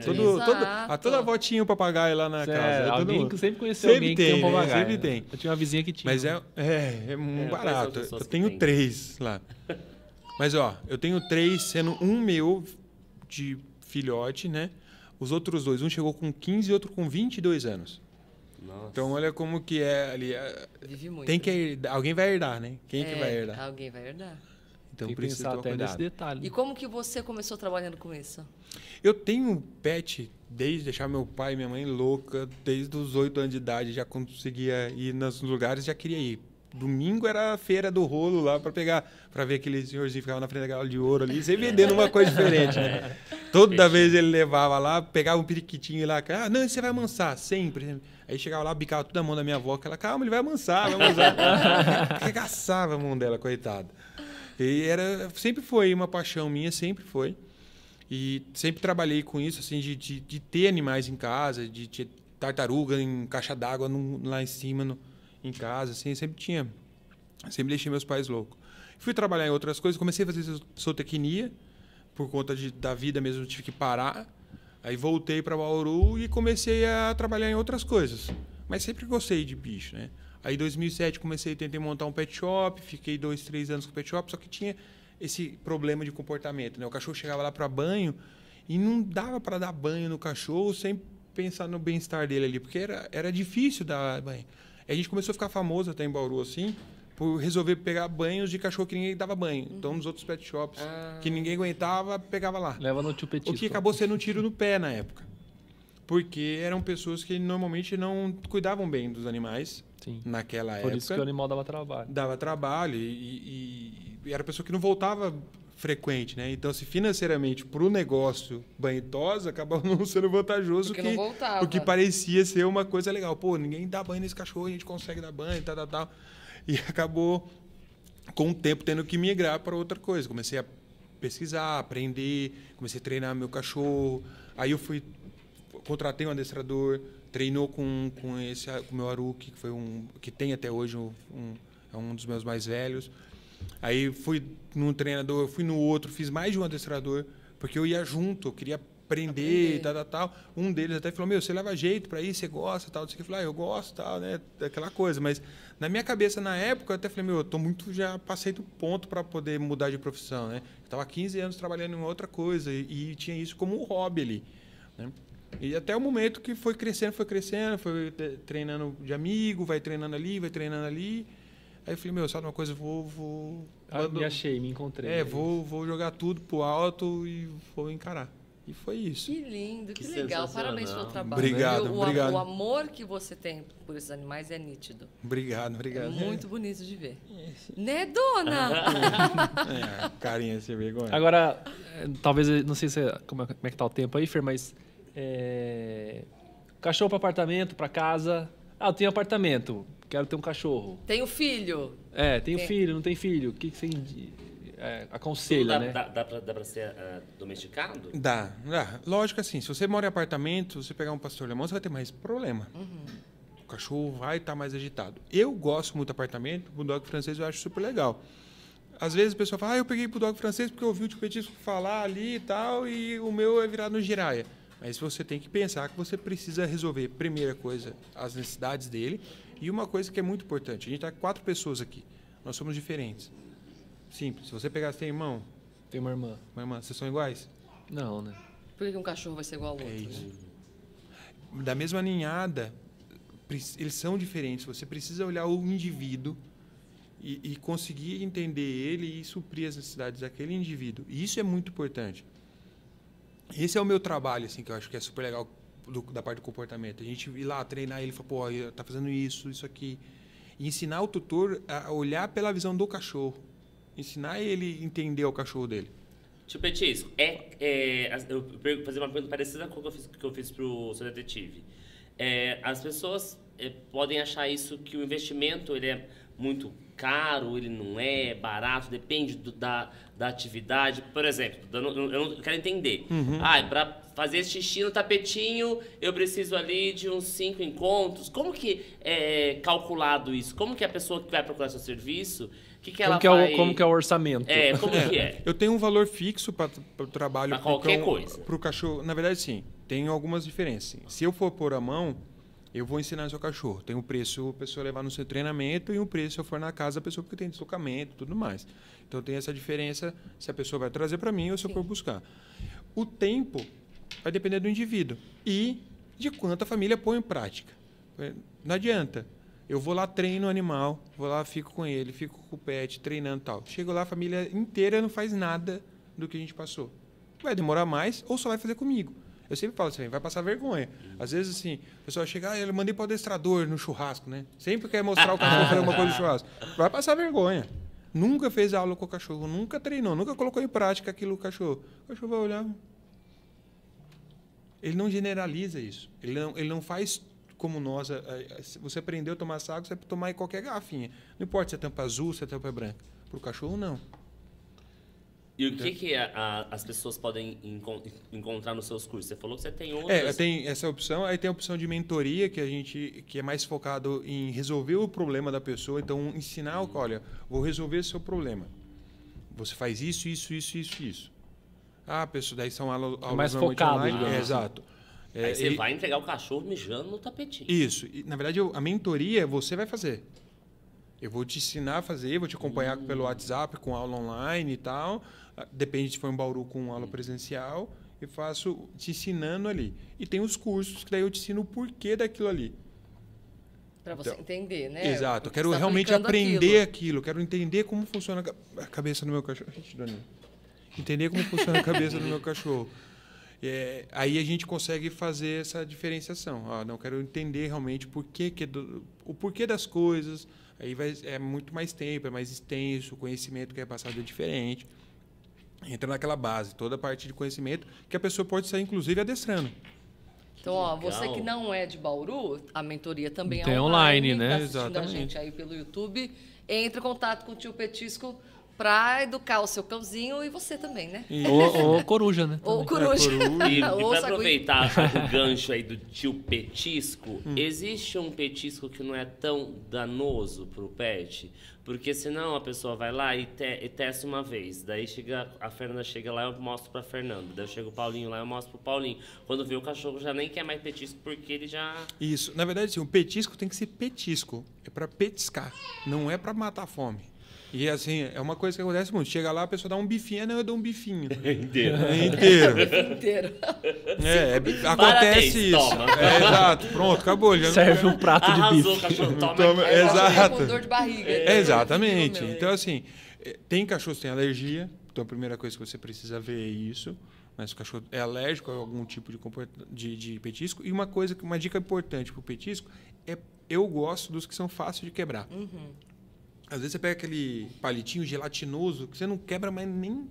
Toda avó tinha um papagaio lá na casa. Alguém que sempre conheceu alguém que tem um papagaio. Sempre tem. Eu tinha uma vizinha que tinha. Mas é muito barato. pessoas Eu que tenho têm. 3 lá. Mas, eu tenho 3, sendo um meu de filhote, né? Os outros 2, um chegou com 15 e outro com 22 anos. Nossa. Então, olha como que é ali. Vive muito. Tem que herdar, alguém vai herdar, né? Quem que vai herdar? Alguém vai herdar. Então, tem que precisa pensar tomar até nesse cuidado. detalhe. E como que você começou trabalhando com isso? Eu tenho um pet desde deixar meu pai e minha mãe louca, desde os 8 anos de idade, já conseguia ir nos lugares, já queria ir. Domingo era a feira do rolo lá para ver aquele senhorzinho que ficava na frente da gaiola de ouro ali, sempre vendendo uma coisa diferente, né? Toda vez ele levava lá, pegava um periquitinho lá, não, você vai amansar, sempre. Aí chegava lá, bicava toda a mão da minha avó, que ela, calma, ele vai amansar, vai amansar. Arregaçava a mão dela, coitada. E sempre foi uma paixão minha, sempre foi. E sempre trabalhei com isso, assim, de ter animais em casa, de ter tartaruga em caixa d'água lá em cima em casa, assim, sempre tinha. Sempre deixei meus pais loucos. Fui trabalhar em outras coisas, comecei a fazer zootecnia, por conta da vida mesmo, eu tive que parar. Aí voltei para Bauru e comecei a trabalhar em outras coisas. Mas sempre gostei de bicho, né? Aí em 2007 tentei montar um pet shop, fiquei 2, 3 anos com o pet shop, só que tinha esse problema de comportamento, né? O cachorro chegava lá para banho e não dava para dar banho no cachorro sem pensar no bem-estar dele ali, porque era difícil dar banho. Aí a gente começou a ficar famoso até em Bauru, assim, por resolver pegar banhos de cachorro que ninguém dava banho. Então, nos outros pet shops que ninguém aguentava, pegava lá. Leva no tio Petisco. O que acabou sendo um tiro no pé na época. Porque eram pessoas que normalmente não cuidavam bem dos animais. Sim. Naquela época. Por isso que o animal dava trabalho. Dava trabalho e era pessoa que não voltava frequente, né? Então, se financeiramente para o negócio banho e tosa, acabava não sendo vantajoso Porque não voltava. o que parecia ser uma coisa legal. Pô, ninguém dá banho nesse cachorro, a gente consegue dar banho, tal. E acabou, com o tempo, tendo que migrar para outra coisa. Comecei a pesquisar, aprender, comecei a treinar meu cachorro. Aí eu contratei um adestrador, treinou com o meu Aruki, que foi que tem até hoje é um dos meus mais velhos. Aí fui num treinador, fui no outro, fiz mais de um adestrador, porque eu ia junto, eu queria aprender. Tal. Um deles até falou, você leva jeito para isso, você gosta, tal. Eu falei, eu gosto, tal, né? Aquela coisa. Mas na minha cabeça, na época, eu até falei, já passei do ponto para poder mudar de profissão, né? Eu estava há 15 anos trabalhando em outra coisa e tinha isso como um hobby ali, né? E até o momento que foi crescendo, foi treinando de amigo, vai treinando ali. Aí eu falei, sabe uma coisa, me achei, me encontrei. Vou jogar tudo pro alto e vou encarar. E foi isso. Que lindo, que legal. Parabéns pelo trabalho. Obrigado, obrigado. O amor que você tem por esses animais é nítido. Obrigado. É muito bonito de ver. Né, dona? Carinha sem vergonha. Agora, talvez, não sei como é que tá o tempo aí, Fer, mas... cachorro para apartamento, para casa. Eu tenho apartamento, quero ter um cachorro. Tenho filho. Tenho filho, não tem filho. O que você aconselha, né? Dá pra ser domesticado? Dá. Lógico assim, se você mora em apartamento, você pegar um pastor alemão, você vai ter mais problema. O cachorro vai estar mais agitado. Eu gosto muito de apartamento, o bulldog francês eu acho super legal. Às vezes o pessoal fala, eu peguei bulldog francês porque eu ouvi o tio Petisco falar ali e tal, e o meu é virado no giraia. Mas você tem que pensar que você precisa resolver, primeira coisa, as necessidades dele. E uma coisa que é muito importante, a gente está 4 pessoas aqui, nós somos diferentes. Simples, se você pegar, você tem irmão? Tenho uma irmã. Uma irmã, vocês são iguais? Não, né? Por que um cachorro vai ser igual ao outro? É isso. Da mesma ninhada, eles são diferentes, você precisa olhar o indivíduo e conseguir entender ele e suprir as necessidades daquele indivíduo. E isso é muito importante. Esse é o meu trabalho, assim, que eu acho que é super legal da parte do comportamento. A gente ir lá treinar ele e falar, tá fazendo isso aqui. E ensinar o tutor a olhar pela visão do cachorro. Ensinar ele a entender o cachorro dele. Tio Petisco, eu vou fazer uma pergunta parecida com o que eu fiz pro seu detetive. As pessoas podem achar isso, que o investimento ele é muito caro, ele não é barato, depende da atividade. Por exemplo, eu não quero entender. Para fazer esse xixi no tapetinho, eu preciso ali de uns 5 encontros. Como que é calculado isso? Como que a pessoa que vai procurar seu serviço, como que é o orçamento? Como que é? Eu tenho um valor fixo para o trabalho. Para qualquer coisa. Para o cachorro, na verdade, sim. Tem algumas diferenças. Sim. Se eu for pôr a mão, eu vou ensinar o seu cachorro. Tem um preço a pessoa levar no seu treinamento e um preço se eu for na casa a pessoa porque tem deslocamento e tudo mais. Então tem essa diferença se a pessoa vai trazer para mim ou se eu for buscar. O tempo vai depender do indivíduo e de quanto a família põe em prática. Não adianta. Eu vou lá, treino o animal, vou lá, fico com ele, fico com o pet, treinando e tal. Chego lá, a família inteira não faz nada do que a gente passou. Vai demorar mais ou só vai fazer comigo. Eu sempre falo assim, vai passar vergonha. Às vezes, assim, o pessoal chega, eu mandei para o adestrador no churrasco, né? Sempre quer mostrar o cachorro fazer alguma coisa no churrasco. Vai passar vergonha. Nunca fez aula com o cachorro, nunca treinou, nunca colocou em prática aquilo com o cachorro. O cachorro vai olhar. Ele não generaliza isso. Ele não faz como nós. Você aprendeu a tomar água, você vai tomar em qualquer garrafinha. Não importa se é tampa azul, se é tampa branca. Para o cachorro, não. E o que as pessoas podem encontrar nos seus cursos? Você falou que você tem outras. Tem essa opção. Aí tem a opção de mentoria, que é mais focado em resolver o problema da pessoa. Então, ensinar, olha, vou resolver seu problema. Você faz isso, isso, isso, isso, isso. Pessoal, daí são aulas mais focado, online. Exato. Aí você vai entregar o cachorro mijando no tapetinho. Isso. E, na verdade, a mentoria você vai fazer. Eu vou te ensinar a fazer, vou te acompanhar pelo WhatsApp, com aula online e tal. Depende se for em Bauru com aula presencial. Eu faço te ensinando ali. E tem os cursos que daí eu te ensino o porquê daquilo ali. Para você entender, né? Exato. Eu quero Você tá realmente aplicando aprender aquilo. Quero entender como funciona a cabeça do meu cachorro. Entender como funciona a cabeça do meu cachorro. Aí a gente consegue fazer essa diferenciação. Não quero entender realmente o porquê das coisas. Aí é muito mais tempo, é mais extenso, o conhecimento que é passado é diferente. Entra naquela base, toda a parte de conhecimento que a pessoa pode sair, inclusive, adestrando. Então, você que não é de Bauru, a mentoria também tem é online, online, né? tá assistindo Exatamente. a gente aí pelo YouTube. Entre em contato com o Tio Petisco para educar o seu cãozinho e você também, né? Ou coruja, né? Ou coruja. E Ou para sagui. aproveitar o gancho aí do tio Petisco, existe um petisco que não é tão danoso pro pet? Porque senão a pessoa vai lá e testa uma vez. Daí a Fernanda chega lá, eu mostro pra Fernanda. Daí chega o Paulinho lá, eu mostro pro Paulinho. Quando vê o cachorro já nem quer mais petisco porque ele já... Isso. Na verdade, assim, o petisco tem que ser petisco. É para petiscar, não é para matar a fome. E assim, é uma coisa que acontece muito. Chega lá, a pessoa dá um bifinho, não, eu dou um bifinho. Inteiro. Inteiro. Inteiro. Acontece Parabéns, isso. toma. Exato, pronto, acabou. Já não Serve um prato de Arrasou o bife. cachorro, toma. Toma- Aí o cachorro fica Exato. com dor de barriga. Exatamente. Meu. Então, assim, tem cachorros que têm alergia. Então, a primeira coisa que você precisa ver é isso. Mas o cachorro é alérgico a algum tipo de petisco. E uma dica importante para o petisco é: eu gosto dos que são fáceis de quebrar. Às vezes você pega aquele palitinho gelatinoso que você não quebra mais nem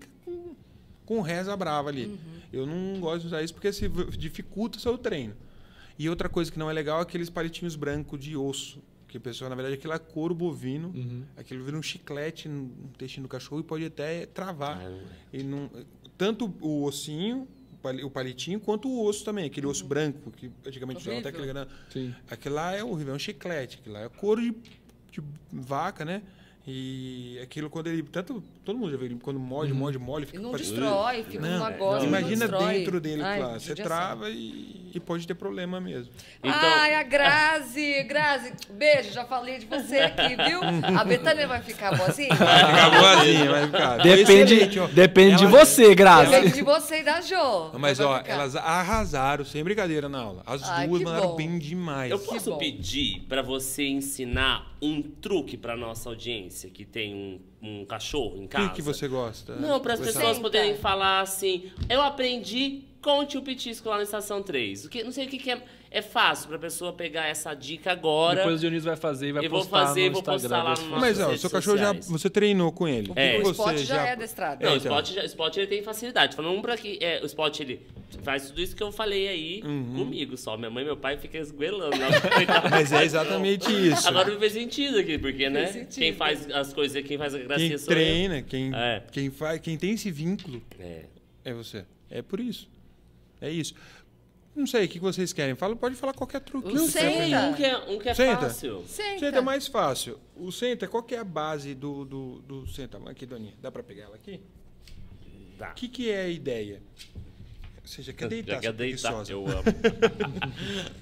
com reza brava ali. Eu não gosto de usar isso porque se dificulta o seu treino. E outra coisa que não é legal é aqueles palitinhos brancos de osso. Que a pessoa, na verdade, aquilo é couro bovino. Aquilo vira um chiclete no intestino do cachorro e pode até travar. E tanto o ossinho, o palitinho, quanto o osso também. Aquele osso branco, que antigamente usava até aquele... Sim. Aquilo lá é horrível, é um chiclete. Aquilo lá é couro de vaca, né? E aquilo quando ele... Todo mundo já viu, quando morde, E fica não parecendo... destrói, fica Não, uma gosma. imagina não destrói. dentro dele, Ai, claro. Você judiação. trava e pode ter problema mesmo. Então- Ai, a Grazi, beijo, já falei de você aqui, viu? A Betânia vai ficar boazinha? Vai ficar boazinha, vai ficar. Depende, ó. depende de Ela- você, Grazi. Depende de você e da Jo. Mas, Vai ó, ficar. elas arrasaram, sem brincadeira, na aula. As Ai, duas que mandaram bom. bem demais. Eu posso bom. pedir para você ensinar um truque para nossa audiência que tem um cachorro em O casa? que você gosta? Não, para as Gostava? pessoas Senta. poderem falar assim, eu aprendi com o tio Petisco lá na Estação 3. Não sei o que é fácil para a pessoa pegar essa dica agora. Depois o Dionísio vai fazer e vai Eu vou postar fazer, no vou Instagram. postar lá desse no fã. Mas, ó, o redes seu cachorro já... sociais. Você treinou com ele. É. O você Spot já é adestrado. Não, então. o Spot ele tem facilidade. Falando para que o Spot ele faz tudo isso que eu falei aí comigo só. Minha mãe e meu pai ficam esguelando. Mas é exatamente isso. Agora não fez sentido aqui, porque, né? sentido. Quem faz as coisas, quem faz a gracinha Quem sou eu. treina, É. quem tem esse vínculo é você. É por isso. É isso. Não sei, o que vocês querem? Pode falar qualquer truque. Não que você sei. quiser. Um que é Senta. fácil. Senta é mais fácil. O senta, qual que é a base do senta? Aqui, Doninha, dá pra pegar ela aqui? Tá. O que é a ideia? Você já quer deitar, Já quer sua deitar, preguiçosa. eu amo.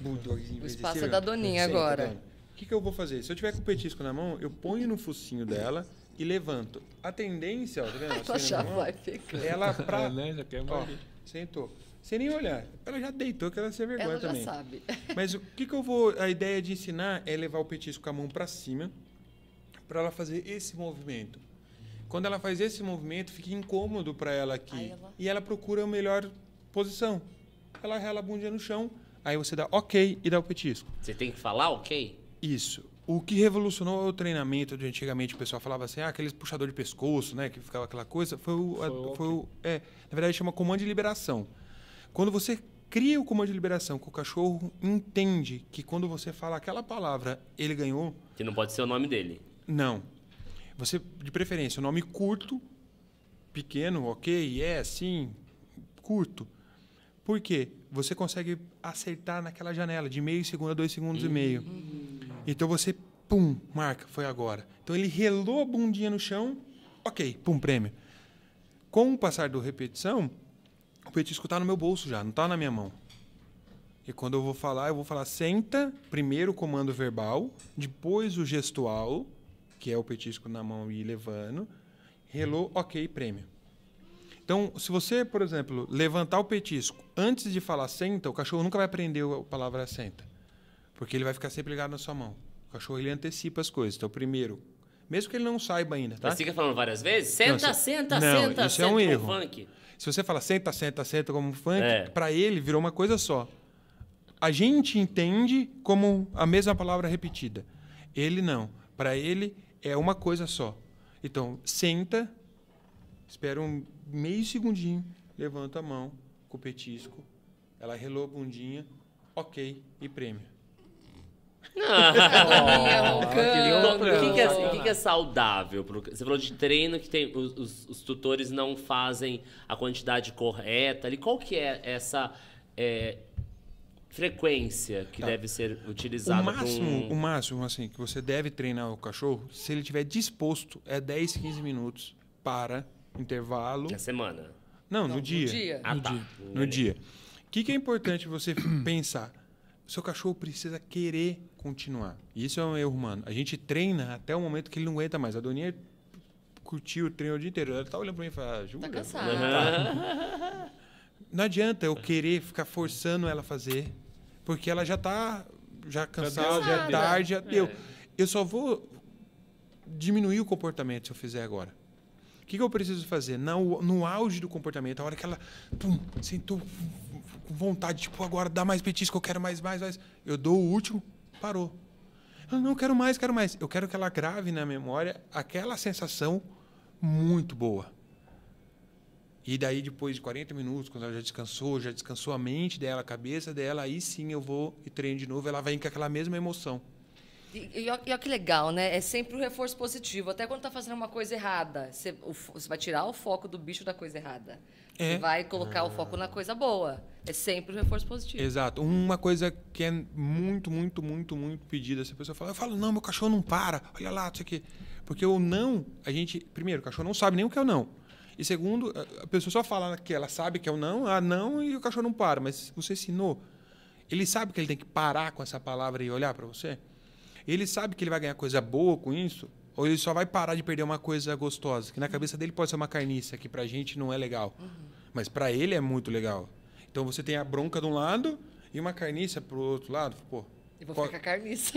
Bulldogzinho O espaço indecível. é da Doninha Senta, agora. Dona. O que eu vou fazer? Se eu tiver com o petisco na mão, eu ponho no focinho dela e levanto. A tendência, ó, tá vendo? Ela Assim, já na mão, vai pegando. ela pra... É, né? Já quer Ó, morder. sentou. Sem nem olhar. Ela já deitou, que ela se vergonha Ela já também. sabe. Mas o que eu vou... A ideia de ensinar é levar o petisco com a mão para cima para ela fazer esse movimento. Quando ela faz esse movimento, fica incômodo para ela aqui. Aí ela- E ela procura a melhor posição. Ela rela a bundinha no chão, aí você dá ok e dá o petisco. Você tem que falar, ok? Isso. O que revolucionou o treinamento de antigamente, o pessoal falava assim, aqueles puxador de pescoço, né, que ficava aquela coisa, na verdade chama comando de liberação. Quando você cria o comando de liberação, que o cachorro entende que quando você fala aquela palavra, ele ganhou, Que não pode ser o nome dele. não. Você, de preferência, o nome curto, pequeno, ok, sim, curto. Por quê? Você consegue acertar naquela janela de meio segundo a 2 segundos e meio. Então você, pum, marca, foi agora. Então ele relou a bundinha no chão, ok, pum, prêmio. Com o passar da repetição, o petisco está no meu bolso já, não está na minha mão. E quando eu vou falar senta, primeiro o comando verbal, depois o gestual, que é o petisco na mão e ir levando, relou, ok, prêmio. Então, se você, por exemplo, levantar o petisco antes de falar senta, o cachorro nunca vai aprender a palavra senta, porque ele vai ficar sempre ligado na sua mão. O cachorro, ele antecipa as coisas. Então, primeiro, mesmo que ele não saiba ainda, tá? Mas fica falando várias vezes? Senta, Não, senta, não, senta, isso senta, é um erro. funk. Se você fala senta, senta, senta como funk, É. para ele virou uma coisa só. A gente entende como a mesma palavra repetida. Ele não. Para ele é uma coisa só. Então, senta, espera um meio segundinho, levanta a mão com o petisco, ela relou a bundinha, ok, e prêmio. O que é saudável? Você falou de treino que tem, os tutores não fazem a quantidade correta. Ali, qual que é essa frequência que deve ser utilizada? O máximo assim, que você deve treinar o cachorro, se ele estiver disposto, é 10, 15 minutos para intervalo. Na semana? Não, no dia. Ah, tá. No dia. O que é importante você pensar? O seu cachorro precisa querer continuar. Isso é um erro humano. A gente treina até o momento que ele não aguenta mais. A Doninha curtiu o treino o dia inteiro. Ela tá olhando para mim e fala, Jura? Tá cansada. Uhum. Não adianta eu querer ficar forçando ela a fazer, porque ela já tá cansada, já é tarde, já deu. Eu só vou diminuir o comportamento se eu fizer agora. O que eu preciso fazer? No auge do comportamento, a hora que ela sentou com vontade, tipo, agora dá mais petisco, eu quero mais. Eu dou o último, parou. Eu não quero mais. Eu quero que ela grave na memória aquela sensação muito boa. E daí, depois de 40 minutos, quando ela já descansou a mente dela, a cabeça dela, aí sim eu vou e treino de novo, ela vai com aquela mesma emoção. E olha que legal, né? É sempre o reforço positivo. Até quando tá fazendo uma coisa errada, você vai tirar o foco do bicho da coisa errada. Você vai colocar o foco na coisa boa. É sempre o reforço positivo. Exato. Uma coisa que é muito pedida, se a pessoa fala, eu falo, não, meu cachorro não para, olha lá, não sei o quê. Porque o não, primeiro, o cachorro não sabe nem o que é o não. E segundo, a pessoa só fala que ela sabe que é o não, e o cachorro não para. Mas você ensinou. Ele sabe que ele tem que parar com essa palavra e olhar para você? Ele sabe que ele vai ganhar coisa boa com isso? Ou ele só vai parar de perder uma coisa gostosa? Que na cabeça dele pode ser uma carniça, que pra gente não é legal. Mas pra ele é muito legal. Então você tem a bronca de um lado e uma carniça pro outro lado. Pô, Eu vou ficar com a carniça.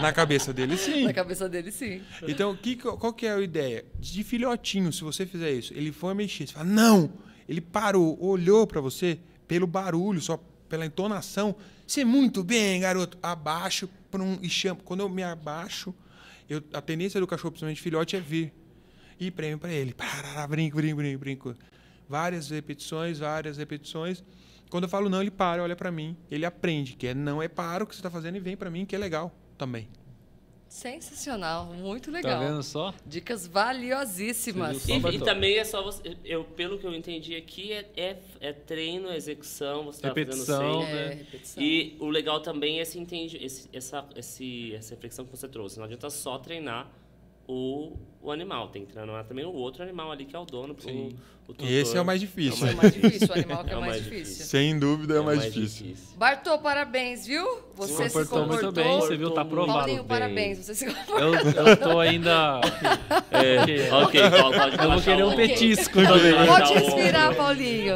na cabeça dele, sim. Na cabeça dele, sim. Então, qual que é a ideia? De filhotinho, se você fizer isso, ele for mexer, você fala, não! Ele parou, olhou pra você, pelo barulho, só pela entonação. Você muito bem, garoto. Abaixo e chama. Quando eu me abaixo, a tendência do cachorro, principalmente filhote, é vir. E prêmio pra ele. Parará, brinco. Várias repetições. Quando eu falo não, ele para, olha pra mim. Ele aprende que não é para o que você tá fazendo e vem pra mim, que é legal também. Sensacional, muito legal. Tá vendo só? Dicas valiosíssimas. Você viu E também é só você. Pelo que eu entendi aqui, é treino, execução, você tá Repetição, fazendo sempre. né? Repetição. E o legal também é essa reflexão que você trouxe. Não adianta só treinar o animal, tem que treinar também o outro animal ali que é o dono. O tutor. Esse é o mais difícil. É o mais difícil, o animal que é o mais difícil. Sem dúvida é o mais difícil. Bartô, parabéns, viu? Você se comportou comportou muito bem, você viu? Tá aprovado. Paulinho, bem. parabéns, você se comportou. Eu tô ainda... Ok, pode Eu vou querer um Ok. petisco também. Pode Tá bom. respirar, Paulinho.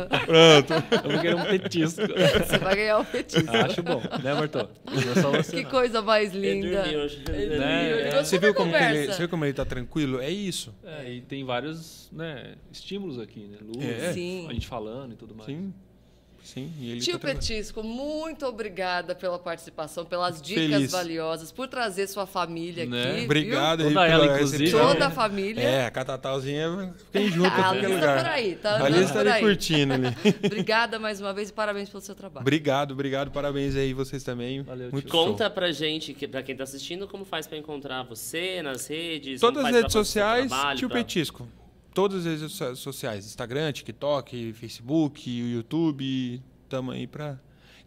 Eu vou querer um petisco. Você vai ganhar o petisco. Acho bom, né, Bartô? Não é só você, Que não. coisa mais Ele linda. dormiu hoje. Ele Né? dormiu, ele gostou Você da viu conversa. como ele tá tranquilo? É isso. E tem vários, né, estímulos aqui, né? Luz, É. Sim. a gente falando e tudo mais. Sim. E ele Tio tá tranquilo. Petisco, muito obrigada pela participação, pelas dicas Feliz. valiosas, por trazer sua família Né? aqui. Obrigado Toda aí ela, pela inclusive. Viu? recepção. Toda a família. É, a Catatalzinha tem junto A em qualquer Alice tá lugar. por aí, tá A andando Alice tá por ali aí. curtindo ali. Obrigada mais uma vez e parabéns pelo seu trabalho. Obrigado. Parabéns aí vocês também. Valeu, Muito tio. show. Conta pra gente, pra quem tá assistindo, como faz pra encontrar você nas redes. Todas como as faz redes pra fazer seu sociais, trabalho, Tio pra- Petisco. todas as redes sociais. Instagram, TikTok, Facebook, YouTube. Tamo aí pra...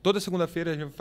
Toda segunda-feira a gente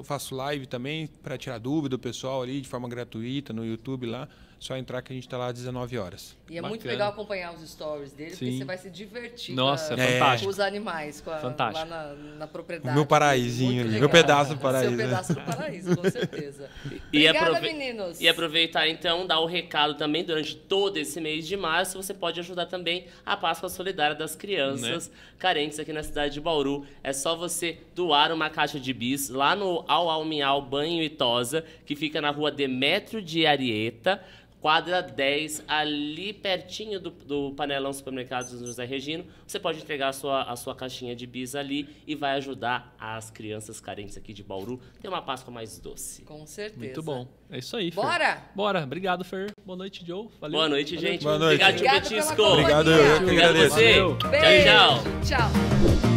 faço live também para tirar dúvida do pessoal ali de forma gratuita no YouTube lá. Só entrar que a gente tá lá às 19 horas. E é Bacana. muito legal acompanhar os stories dele, porque Sim. você vai se divertir Nossa, com, é fantástico. com os animais, Fantástico. lá na propriedade. O meu paraísinho Muito ali, legal. meu pedaço do paraíso. Seu pedaço do paraíso, com certeza. E Obrigada, aprove- meninos. E aproveitar então, dar o recado também, durante todo esse mês de março, você pode ajudar também a Páscoa Solidária das crianças carentes aqui na cidade de Bauru. É só você doar uma caixa de bis lá no Au Miau Banho e Tosa, que fica na rua Demétrio de Arieta, quadra 10, ali pertinho do Panelão Supermercados do José Regino. Você pode entregar a sua caixinha de bis ali e vai ajudar as crianças carentes aqui de Bauru ter uma Páscoa mais doce. Com certeza. Muito bom. É isso aí, Fer. Bora? Bora. Obrigado, Fer. Boa noite, Joe. Valeu. Boa noite, gente. Boa noite. Obrigado, tio Obrigado pela Petisco. companhia. Obrigado, eu que Obrigado a agradeço. você. Valeu. Beijo. Tchau, tchau. Tchau.